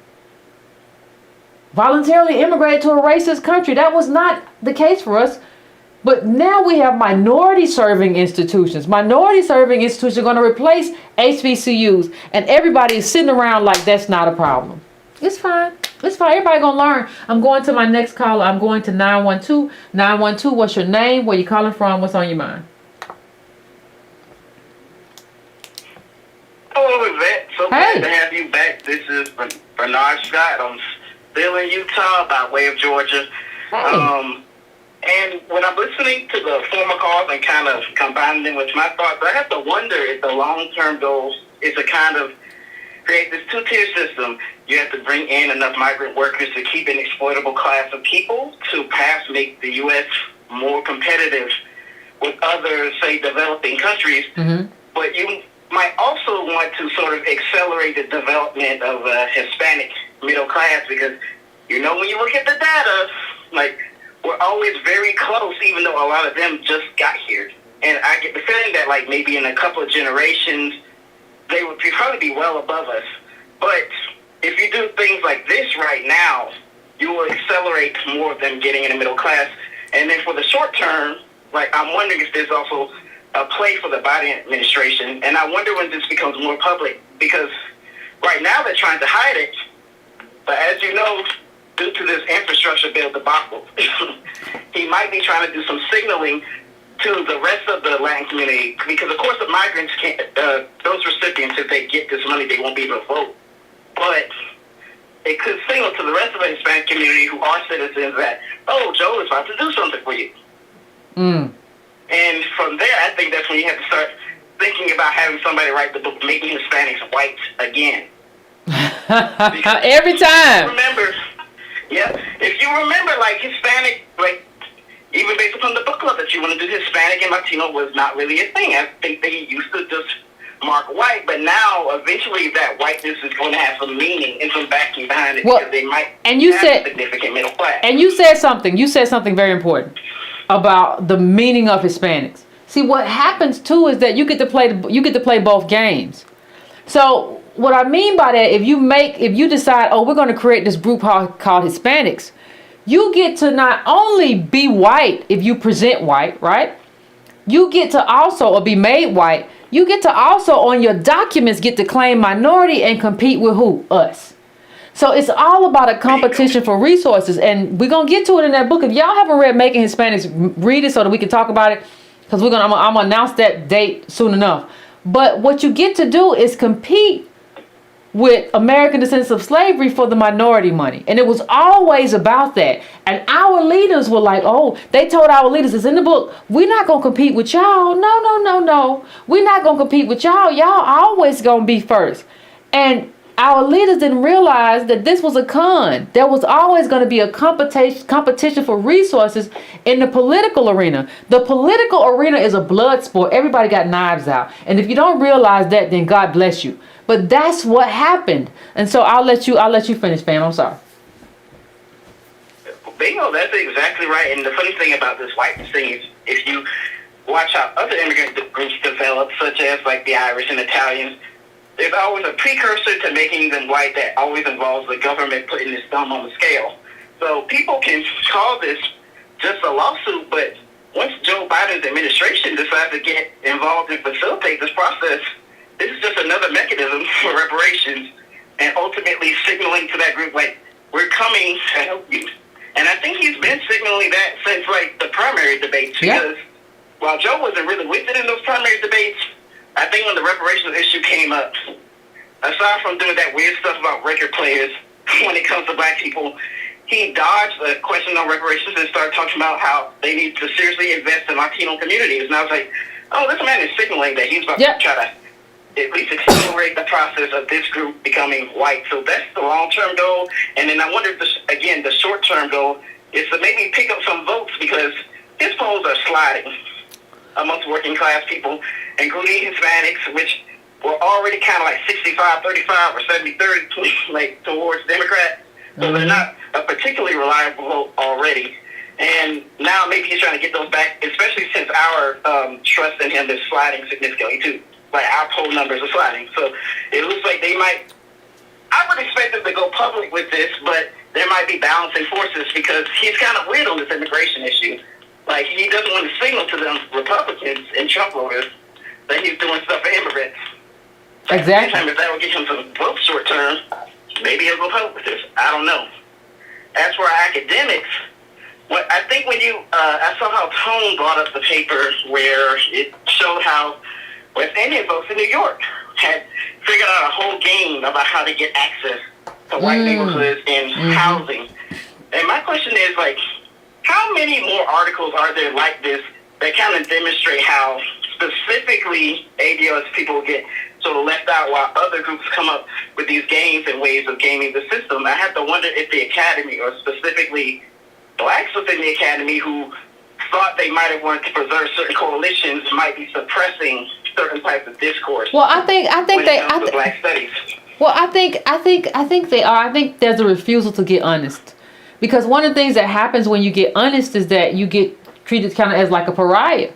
[SPEAKER 1] Voluntarily immigrated to a racist country. That was not the case for us. But now we have minority serving institutions. Minority serving institutions are going to replace HBCUs. And everybody is sitting around like that's not a problem. It's fine. It's fine. Everybody going to learn. I'm going to my next caller. I'm going to 912. 912, what's your name? Where you calling from? What's on your mind?
[SPEAKER 2] Hello, Yvette. So glad to have you back. This is Bernard Scott. I'm still in Utah by way of Georgia.
[SPEAKER 1] Hey.
[SPEAKER 2] And when I'm listening to the former calls and kind of combining them with my thoughts, I have to wonder if the long-term goal is to kind of create this two-tier system. You have to bring in enough migrant workers to keep an exploitable class of people to perhaps make the U.S. more competitive with other, say, developing countries. Mm-hmm. But you might also want to sort of accelerate the development of a Hispanic middle class because, you know, when you look at the data, like, we're always very close, even though a lot of them just got here. And I get the feeling that, like, maybe in a couple of generations, they would probably be well above us. But if you do things like this right now, you will accelerate more of them getting in the middle class. And then for the short term, like, I'm wondering if there's also a play for the Biden administration. And I wonder when this becomes more public, because right now they're trying to hide it. But as you know, due to this infrastructure bill debacle, he might be trying to do some signaling to the rest of the Latin community, because of course the migrants can't, those recipients, if they get this money, they won't be able to vote. But it could signal to the rest of the Hispanic community who are citizens that, oh, Joe is about to do something for you.
[SPEAKER 1] Mm.
[SPEAKER 2] And from there, I think that's when you have to start thinking about having somebody write the book, Making Hispanics White Again.
[SPEAKER 1] Every time.
[SPEAKER 2] If you remember, like, Hispanic, like, even based upon the book club that you want to do, Hispanic and Latino was not really a thing. I think they used to just mark white, but now eventually that whiteness is going to have some meaning and some backing behind it, because they might have a significant middle class.
[SPEAKER 1] And you said something very important about the meaning of Hispanics. See, what happens too is that you get to play both games. So what I mean by that, if you decide, oh, we're going to create this group called Hispanics, you get to not only be white if you present white, right? You get to also, or be made white, you get to also on your documents get to claim minority and compete with who? Us. So it's all about a competition for resources. And we're going to get to it in that book. If y'all haven't read Making Hispanics, read it so that we can talk about it. Because I'm going to announce that date soon enough. But what you get to do is compete with American descendants of slavery for the minority money. And it was always about that. And our leaders were like, oh, they told our leaders, it's in the book, we're not going to compete with y'all. No. We're not going to compete with y'all. Y'all always going to be first. And our leaders didn't realize that this was a con. There was always going to be a competition for resources in the political arena. The political arena is a blood sport. Everybody got knives out. And if you don't realize that, then God bless you. But that's what happened. And so I'll let you finish, fam. I'm sorry.
[SPEAKER 2] Bingo, that's exactly right. And the funny thing about this whiteness thing is, if you watch how other immigrant groups develop, such as like the Irish and Italians, there's always a precursor to making them white that always involves the government putting its thumb on the scale. So people can call this just a lawsuit, but once Joe Biden's administration decides to get involved and facilitate this process, this is just another mechanism for reparations and ultimately signaling to that group, like, we're coming to help you. And I think he's been signaling that since, like, the primary debates, because while Joe wasn't really with it in those primary debates, I think when the reparations issue came up, aside from doing that weird stuff about record players, when it comes to black people, he dodged the question on reparations and started talking about how they need to seriously invest in Latino communities. And I was like, oh, this man is signaling that he's about to try to at least accelerate the process of this group becoming white. So that's the long-term goal. And then I wonder if, the short-term goal is to maybe pick up some votes, because his polls are sliding amongst working-class people, including Hispanics, which were already kind of like 65-35 or 70-30, like, towards Democrats. So they're not a particularly reliable vote already. And now maybe he's trying to get those back, especially since our trust in him is sliding significantly, too. Like, our poll numbers are sliding. So it looks like they might, I would expect them to go public with this, but there might be balancing forces, because he's kind of weird on this immigration issue. Like, he doesn't want to signal to them Republicans and Trump voters that he's doing stuff for immigrants.
[SPEAKER 1] Exactly.
[SPEAKER 2] If that will get him some votes short term, maybe he'll go public with this. I don't know. As for academics, I think when I saw how Tone brought up the paper where it showed how West Indian folks in New York had figured out a whole game about how to get access to white neighborhoods and housing. And my question is, like, how many more articles are there like this that kind of demonstrate how specifically ADOS people get sort of left out while other groups come up with these games and ways of gaming the system? I have to wonder if the academy, or specifically blacks within the academy who thought they might have wanted to preserve certain coalitions, might be suppressing certain types of discourse.
[SPEAKER 1] Well, I think
[SPEAKER 2] Black studies.
[SPEAKER 1] Well, I think they are. I think there's a refusal to get honest, because one of the things that happens when you get honest is that you get treated kind of as like a pariah,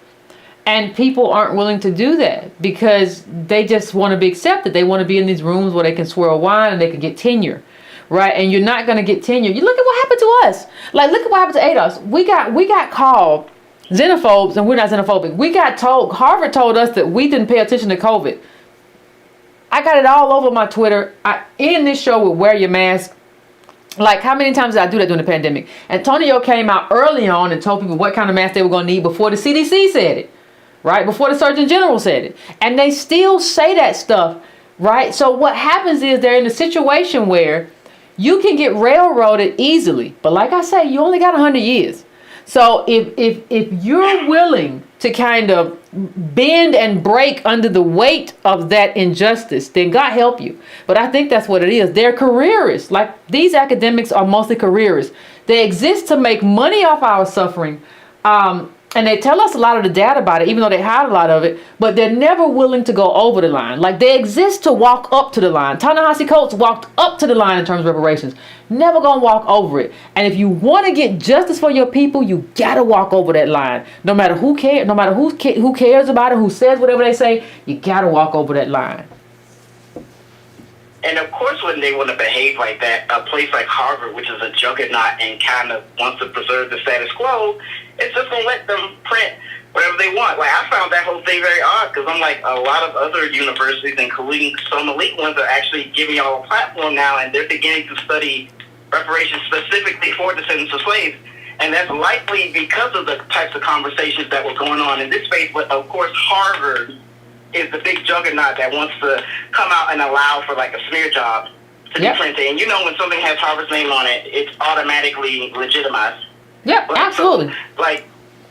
[SPEAKER 1] and people aren't willing to do that because they just want to be accepted. They want to be in these rooms where they can swirl wine and they can get tenure, right? And you're not going to get tenure. You look at what happened to us. Like, look at what happened to ADOS. We got called xenophobes, and we're not xenophobic. We got told, Harvard told us that we didn't pay attention to COVID. I got it all over my Twitter. I end this show with wear your mask. Like, how many times did I do that during the pandemic? Antonio came out early on and told people what kind of mask they were going to need before the CDC said it, right? Before the Surgeon General said it. And they still say that stuff, right? So what happens is they're in a situation where You can get railroaded easily, but like I say, you only got 100 years. So if you're willing to kind of bend and break under the weight of that injustice, then God help you. But I think that's what it is. They're careerists. Like, these academics are mostly careerists. They exist to make money off our suffering. And they tell us a lot of the data about it, even though they hide a lot of it, but they're never willing to go over the line. Like, they exist to walk up to the line. Ta-Nehisi Coates walked up to the line in terms of reparations. Never gonna walk over it. And if you want to get justice for your people, you gotta walk over that line. No matter who cares, no matter who cares about it, who says whatever they say, you gotta walk over that line.
[SPEAKER 2] And of course, when they want to behave like that, a place like Harvard, which is a juggernaut and kind of wants to preserve the status quo, it's just going to let them print whatever they want. Like, I found that whole thing very odd, because I'm like, a lot of other universities, including some elite ones, are actually giving y'all a platform now, and they're beginning to study reparations specifically for descendants of slaves. And that's likely because of the types of conversations that were going on in this space. But of course, Harvard is the big juggernaut that wants to come out and allow for like a smear job to be printed. And you know, when something has Harvard's name on it, it's automatically legitimized.
[SPEAKER 1] Yep, absolutely.
[SPEAKER 2] So, like,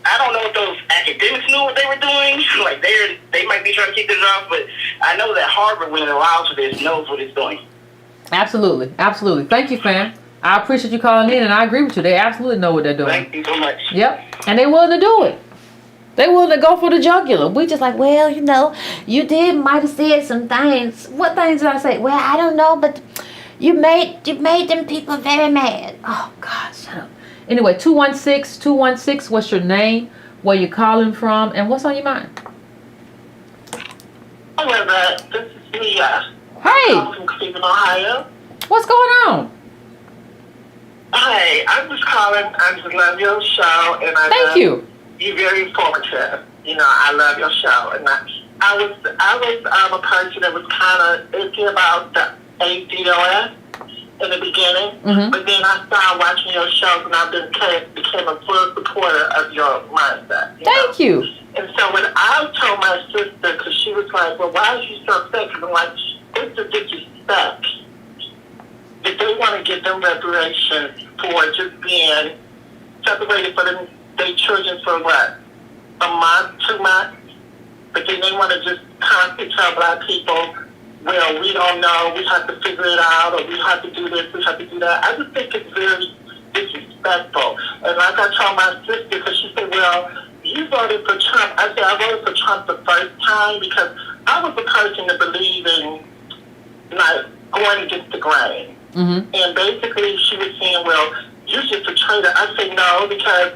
[SPEAKER 2] I don't know if those academics knew what they were doing. Like, they might be trying to keep their jobs, but I know that Harvard, when it allows for this, knows what it's doing.
[SPEAKER 1] Absolutely, absolutely. Thank you, fam. I appreciate you calling in, and I agree with you. They absolutely know what they're doing.
[SPEAKER 2] Thank you so much.
[SPEAKER 1] Yep, and they're willing to do it. They willing to go for the jugular. We just like, well, you know, might have said some things. What things did I say? Well, I don't know, but you made them people very mad. Oh God, shut up. Anyway, 216, what's your name, where you calling from, and what's on your mind?
[SPEAKER 6] Hello, this is Leah.
[SPEAKER 1] Hey.
[SPEAKER 6] I'm from Cleveland, Ohio.
[SPEAKER 1] What's going on?
[SPEAKER 6] Hi, I'm just calling. I just love your show, and
[SPEAKER 1] Thank you.
[SPEAKER 6] You're very informative. You know, I love your show, and I was a person that was kind of iffy about the ADOS in the beginning, but then I started watching your shows, and I became a full supporter of your mindset.
[SPEAKER 1] Thank you.
[SPEAKER 6] And so when I told my sister, because she was like, well, why are you so upset? Because I'm like, it's a disrespect that they want to give them reparations for just being separated from their children for what, a month, 2 months? But then they want to just constantly tell Black people, well, we don't know, we have to figure it out, or we have to do this, we have to do that. I just think it's very disrespectful. And like I told my sister, because she said, well, you voted for Trump. I said, I voted for Trump the first time because I was the person that believed in, like, going against the grain. And basically she was saying, well, you're just a traitor. I said, no, because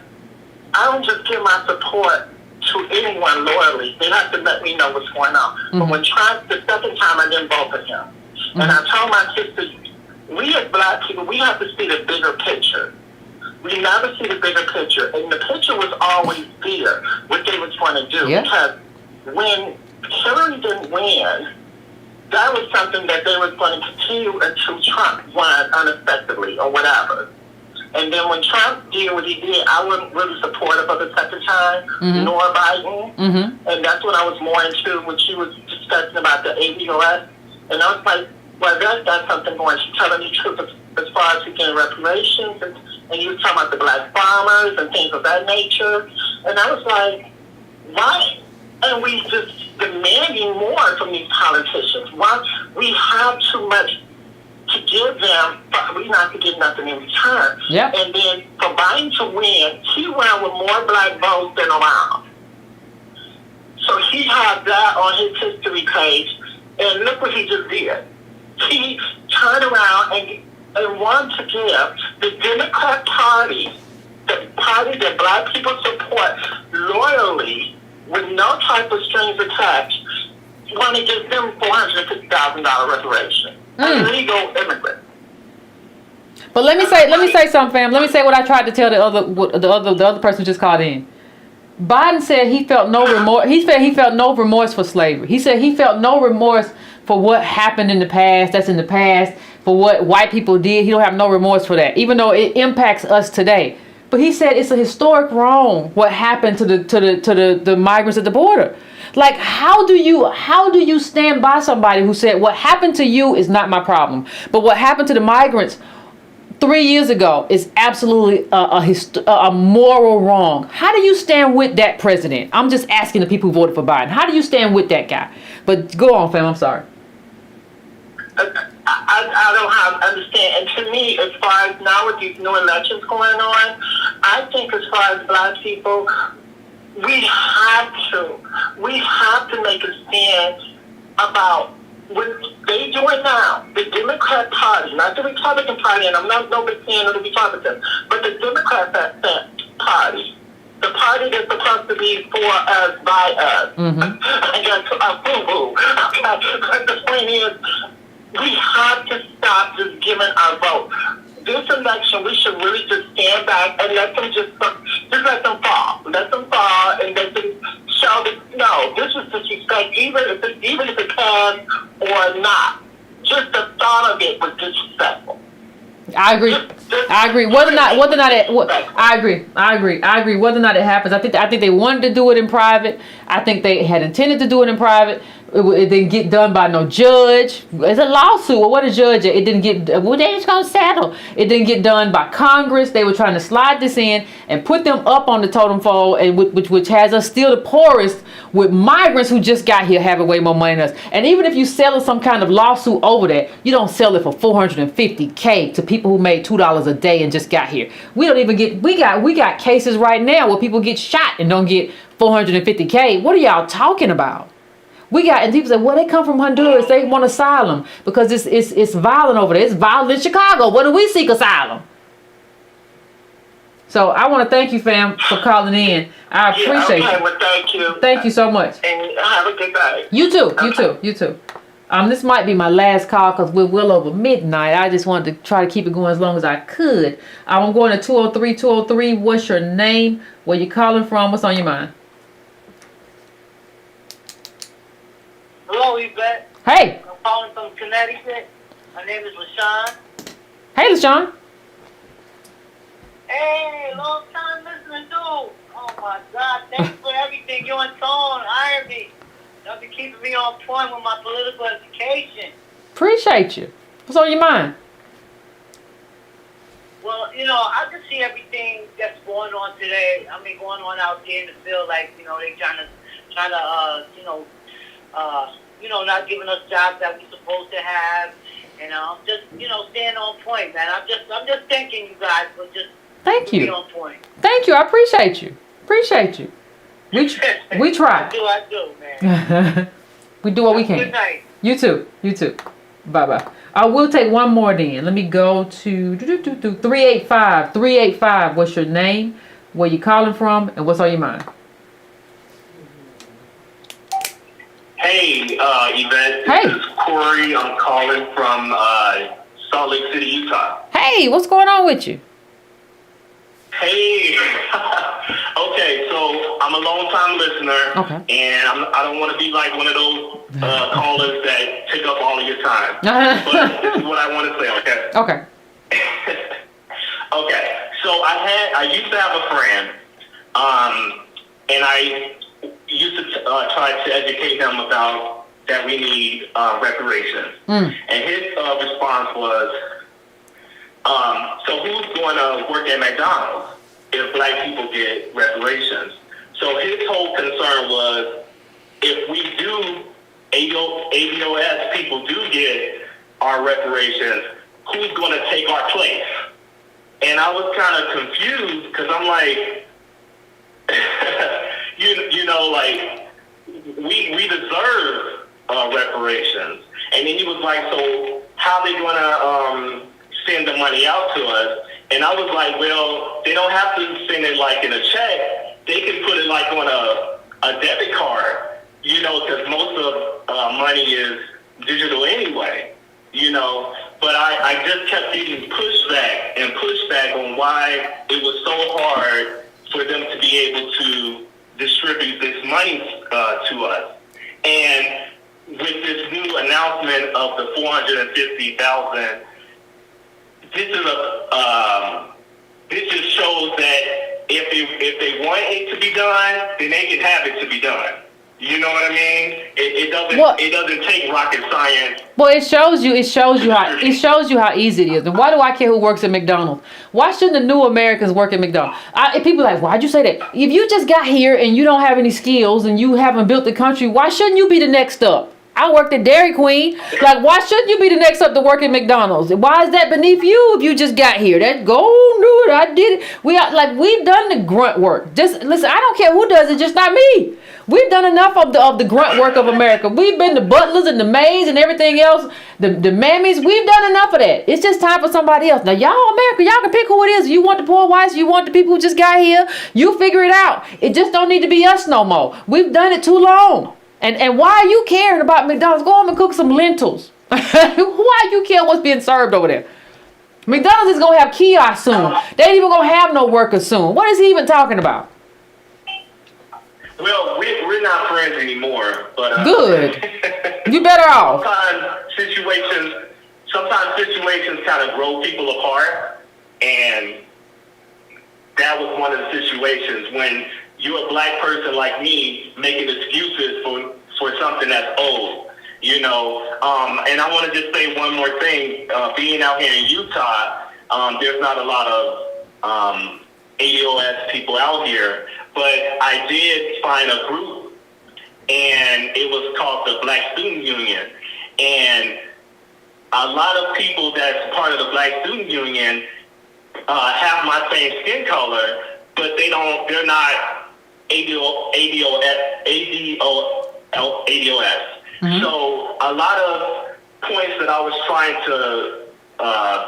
[SPEAKER 6] I don't just give my support to anyone loyally. They have to let me know what's going on. But when Trump, the second time, I didn't vote for him. And I told my sister, we as Black people, we have to see the bigger picture. We never see the bigger picture. And the picture was always there, what they were trying to do. Because when Hillary didn't win, that was something that they were going to continue until Trump won unexpectedly or whatever. And then when Trump did what he did, I wasn't really supportive of the second time, nor Biden. And that's when I was more into when she was discussing about the ADOS. And I was like, well, that's something going. She's telling the truth as far as getting reparations. And you were talking about the Black farmers and things of that nature. And I was like, why? And we just demanding more from these politicians. Why? We have too much to give them, but we not to get nothing in return. And then for Biden to win, he won with more Black votes than Obama. So he had that on his history page, and look what he just did. He turned around and wanted to give the Democrat Party, the party that Black people support loyally, with no type of strings attached, want to give them $450,000 reparation. A legal immigrant.
[SPEAKER 1] But let me say something, fam. Let me say what I tried to tell the other person who just called in. Biden said he felt no remorse. He said he felt no remorse for slavery. He said he felt no remorse for what happened in the past. That's in the past. For what white people did, he don't have no remorse for that, even though it impacts us today. But he said it's a historic wrong what happened to the migrants at the border. Like, how do you stand by somebody who said what happened to you is not my problem, but what happened to the migrants 3 years ago is absolutely a moral wrong. How do you stand with that president? I'm just asking the people who voted for Biden. How do you stand with that guy? But go on, fam. I'm sorry.
[SPEAKER 6] I don't have understand. And to me, as far as now with these new elections going on, I think as far as Black people, we have to make a stand about what they doing now. The Democrat Party, not the Republican Party, and I'm not no big fan of the Republicans, but the Democrat Party. The party that's supposed to be for us, by us. I got a boo-boo. But the point is, we have to stop just giving our vote. This election, we should really just stand back and let them just let them fall. Let them fall and let them show that, no, this is disrespect, even if it passed or not. Just the thought of it was disrespectful.
[SPEAKER 1] I agree. I agree. Whether or not I agree. Whether or not it happens, I think they wanted to do it in private. I think they had intended to do it in private. It didn't get done by no judge. It's a lawsuit. Well, what a judge? It didn't get. Well, they just gonna settle. It didn't get done by Congress. They were trying to slide this in and put them up on the totem pole, and which has us still the poorest, with migrants who just got here having way more money than us. And even if you sell some kind of lawsuit over that, you don't sell it for $450K to people who made $2 a day and just got here. We don't even get. We got cases right now where people get shot and don't get $450K. What are y'all talking about? And people say, well, they come from Honduras. They want asylum because it's violent over there. It's violent in Chicago. What do we seek asylum? So I want to thank you, fam, for calling in. I appreciate you.
[SPEAKER 6] Well, thank you.
[SPEAKER 1] Thank you so much.
[SPEAKER 6] And have a good day.
[SPEAKER 1] You too. You too. This might be my last call because we're well over midnight. I just wanted to try to keep it going as long as I could. I'm going to 203. What's your name? Where you calling from? What's on your mind?
[SPEAKER 7] Hello, Yvette.
[SPEAKER 1] Hey.
[SPEAKER 7] I'm calling from Connecticut. My name is LaShawn.
[SPEAKER 1] Hey, LaShawn.
[SPEAKER 7] Hey, long time listening to. Oh my God, thanks for everything. You and Tone, Irony. Y'all be keeping me on point with my political education.
[SPEAKER 1] Appreciate you. What's on your mind?
[SPEAKER 7] Well, I just see everything that's going on today. I mean, going on out there in the field, like, they trying to, not giving us jobs that we supposed to have. And just, staying on point, man. I'm just thanking you guys for just
[SPEAKER 1] Thank you.
[SPEAKER 7] being on point.
[SPEAKER 1] Thank you. I appreciate you. We try.
[SPEAKER 7] I do, man.
[SPEAKER 1] We do what we can.
[SPEAKER 7] Good night.
[SPEAKER 1] You too. Bye-bye. I will take one more then. Let me go to 385. 385. What's your name? Where you calling from? And what's on your mind?
[SPEAKER 3] Hey, Yvette.
[SPEAKER 1] Hey.
[SPEAKER 3] This is Corey. I'm calling from Salt Lake City, Utah.
[SPEAKER 1] Hey, what's going on with you?
[SPEAKER 3] Hey. Okay, so I'm a long-time listener.
[SPEAKER 1] Okay.
[SPEAKER 3] And I don't want to be like one of those callers that take up all of your time. But this is what I want to say, okay?
[SPEAKER 1] Okay.
[SPEAKER 3] Okay. So I used to have a friend, and I used to try to educate him about that we need reparations. And his response was, so who's going to work at McDonald's if Black people get reparations? So his whole concern was, if we do, ADOS people do get our reparations, who's going to take our place? And I was kind of confused because I'm like, like, we deserve reparations. And then he was like, so how they going to send the money out to us? And I was like, well, they don't have to send it like in a check. They can put it like on a debit card, because most of money is digital anyway, But I just kept getting pushback on why it was so hard for them to be able to distribute this money to us. And with this new announcement of the $450,000, this just shows that if they want it to be done, then they can have it to be done. You know what I mean? It doesn't take rocket science.
[SPEAKER 1] Well, it shows you how easy it is. And why do I care who works at McDonald's? Why shouldn't the new Americans work at McDonald's? People are like, why'd you say that? If you just got here and you don't have any skills and you haven't built the country, why shouldn't you be the next up? I worked at Dairy Queen. Like, why shouldn't you be the next up to work at McDonald's? Why is that beneath you if you just got here? That go do it. I did it. We've done the grunt work. Just listen. I don't care who does it. Just not me. We've done enough of the grunt work of America. We've been the butlers and the maids and everything else. The mammies. We've done enough of that. It's just time for somebody else. Now, y'all America, y'all can pick who it is. You want the poor whites. You want the people who just got here. You figure it out. It just don't need to be us no more. We've done it too long. And why are you caring about McDonald's? Go home and cook some lentils. Why you care what's being served over there? McDonald's is going to have kiosks soon. They ain't even going to have no workers soon. What is he even talking about?
[SPEAKER 3] Well, we're not friends anymore. But
[SPEAKER 1] good. You better off.
[SPEAKER 3] Sometimes situations kind of grow people apart. And that was one of the situations when you're a black person like me making excuses for something that's old, you know. And I want to just say one more thing. Being out here in Utah, there's not a lot of ADOS people out here, but I did find a group, and it was called the Black Student Union. And a lot of people that's part of the Black Student Union have my same skin color, but they're not ADOS. Mm-hmm. So a lot of points that I was trying to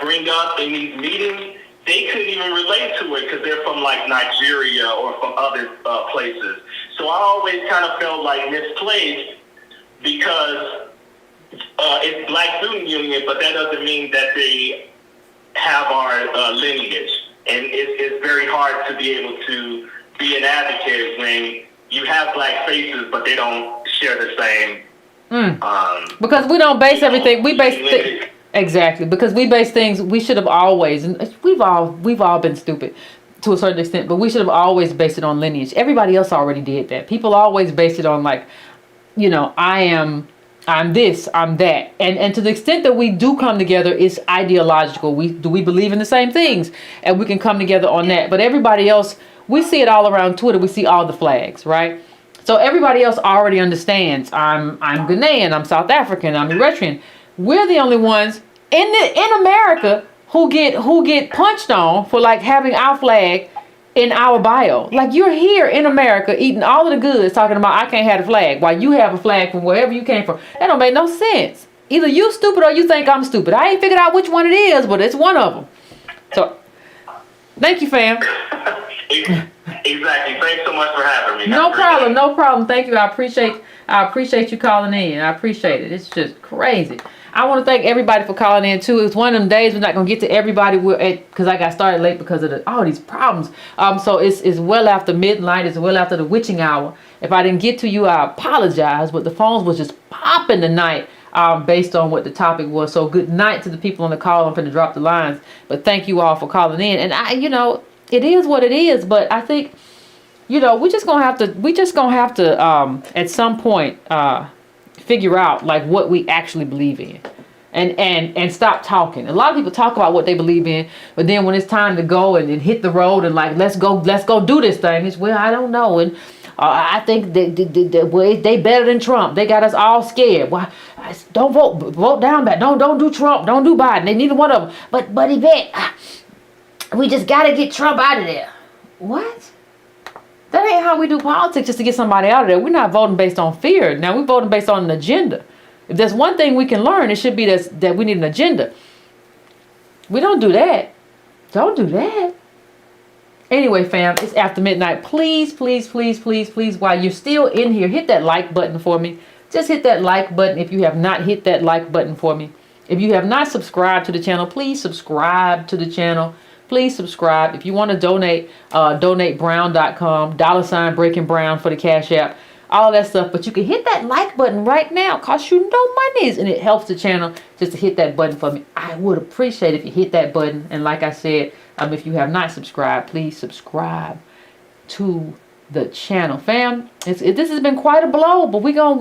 [SPEAKER 3] bring up in these meetings, they couldn't even relate to it because they're from like Nigeria or from other places. So I always kind of felt like misplaced because it's Black Student Union, but that doesn't mean that they have our lineage. And it's very hard to be able to be an advocate when you have black faces, but they don't share the same.
[SPEAKER 1] Because we don't base everything. We base exactly because we base things. We should have always, and we've all been stupid to a certain extent, but we should have always based it on lineage. Everybody else already did that. People always base it on like, you know, I'm this, I'm that, and to the extent that we do come together, it's ideological. We believe in the same things, and we can come together on that. But everybody else. We see it all around Twitter. We see all the flags, right? So everybody else already understands. I'm Ghanaian. I'm South African. I'm Eritrean. We're the only ones in America who get punched on for like having our flag in our bio. Like you're here in America eating all of the goods, talking about I can't have a flag while you have a flag from wherever you came from. That don't make no sense. Either you stupid or you think I'm stupid. I ain't figured out which one it is, but it's one of them. So thank you, fam.
[SPEAKER 3] Exactly. Thanks so much for having me.
[SPEAKER 1] No problem. Thank you. I appreciate you calling in. I appreciate it. It's just crazy. I want to thank everybody for calling in too. It's one of them days we're not gonna get to everybody because I got started late because of all these problems. So it's well after midnight. It's well after the witching hour. If I didn't get to you, I apologize. But the phones was just popping tonight. Based on what the topic was. So good night to the people on the call. I'm finna drop the lines. But thank you all for calling in. And it is what it is, but I think, we're just gonna have to at some point figure out like what we actually believe in, and stop talking. A lot of people talk about what they believe in, but then when it's time to go and hit the road and like let's go do this thing, it's I don't know, and I think they better than Trump. They got us all scared. Why? Don't vote down back. Don't do Trump. Don't do Biden. They neither one of them. But Yvette. We just got to get Trump out of there. What? That ain't how we do politics just to get somebody out of there. We're not voting based on fear. Now we're voting based on an agenda. If there's one thing we can learn, it should be that we need an agenda. We don't do that. Don't do that. Anyway, fam, it's after midnight. Please, while you're still in here, hit that like button for me. Just hit that like button if you have not hit that like button for me. If you have not subscribed to the channel, please subscribe to the channel. Please subscribe. If you want to donate, donatebrown.com, $Breaking Brown for the Cash App, all that stuff. But you can hit that like button right now. Costs you no monies, and it helps the channel just to hit that button for me. I would appreciate if you hit that button. And like I said, if you have not subscribed, please subscribe to the channel, fam. This has been quite a blow, but we gonna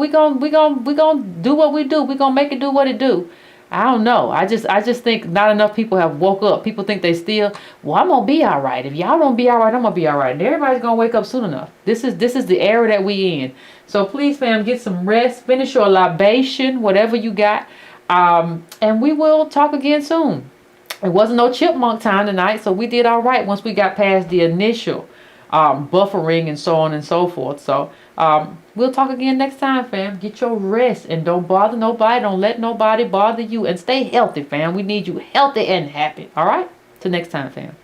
[SPEAKER 1] do what we do. We gonna make it do what it do. I don't know. I just think not enough people have woke up. People think they still, well, I'm gonna be all right. If y'all don't be all right, I'm gonna be all right. And everybody's gonna wake up soon enough. This is the era that we in. So please, fam, get some rest. Finish your libation, whatever you got. And we will talk again soon. It wasn't no chipmunk time tonight, so we did all right once we got past the initial buffering and so on and so forth. So we'll talk again next time, fam. Get your rest and don't bother nobody. Don't let nobody bother you. And stay healthy, fam. We need you healthy and happy. All right? Till next time, fam.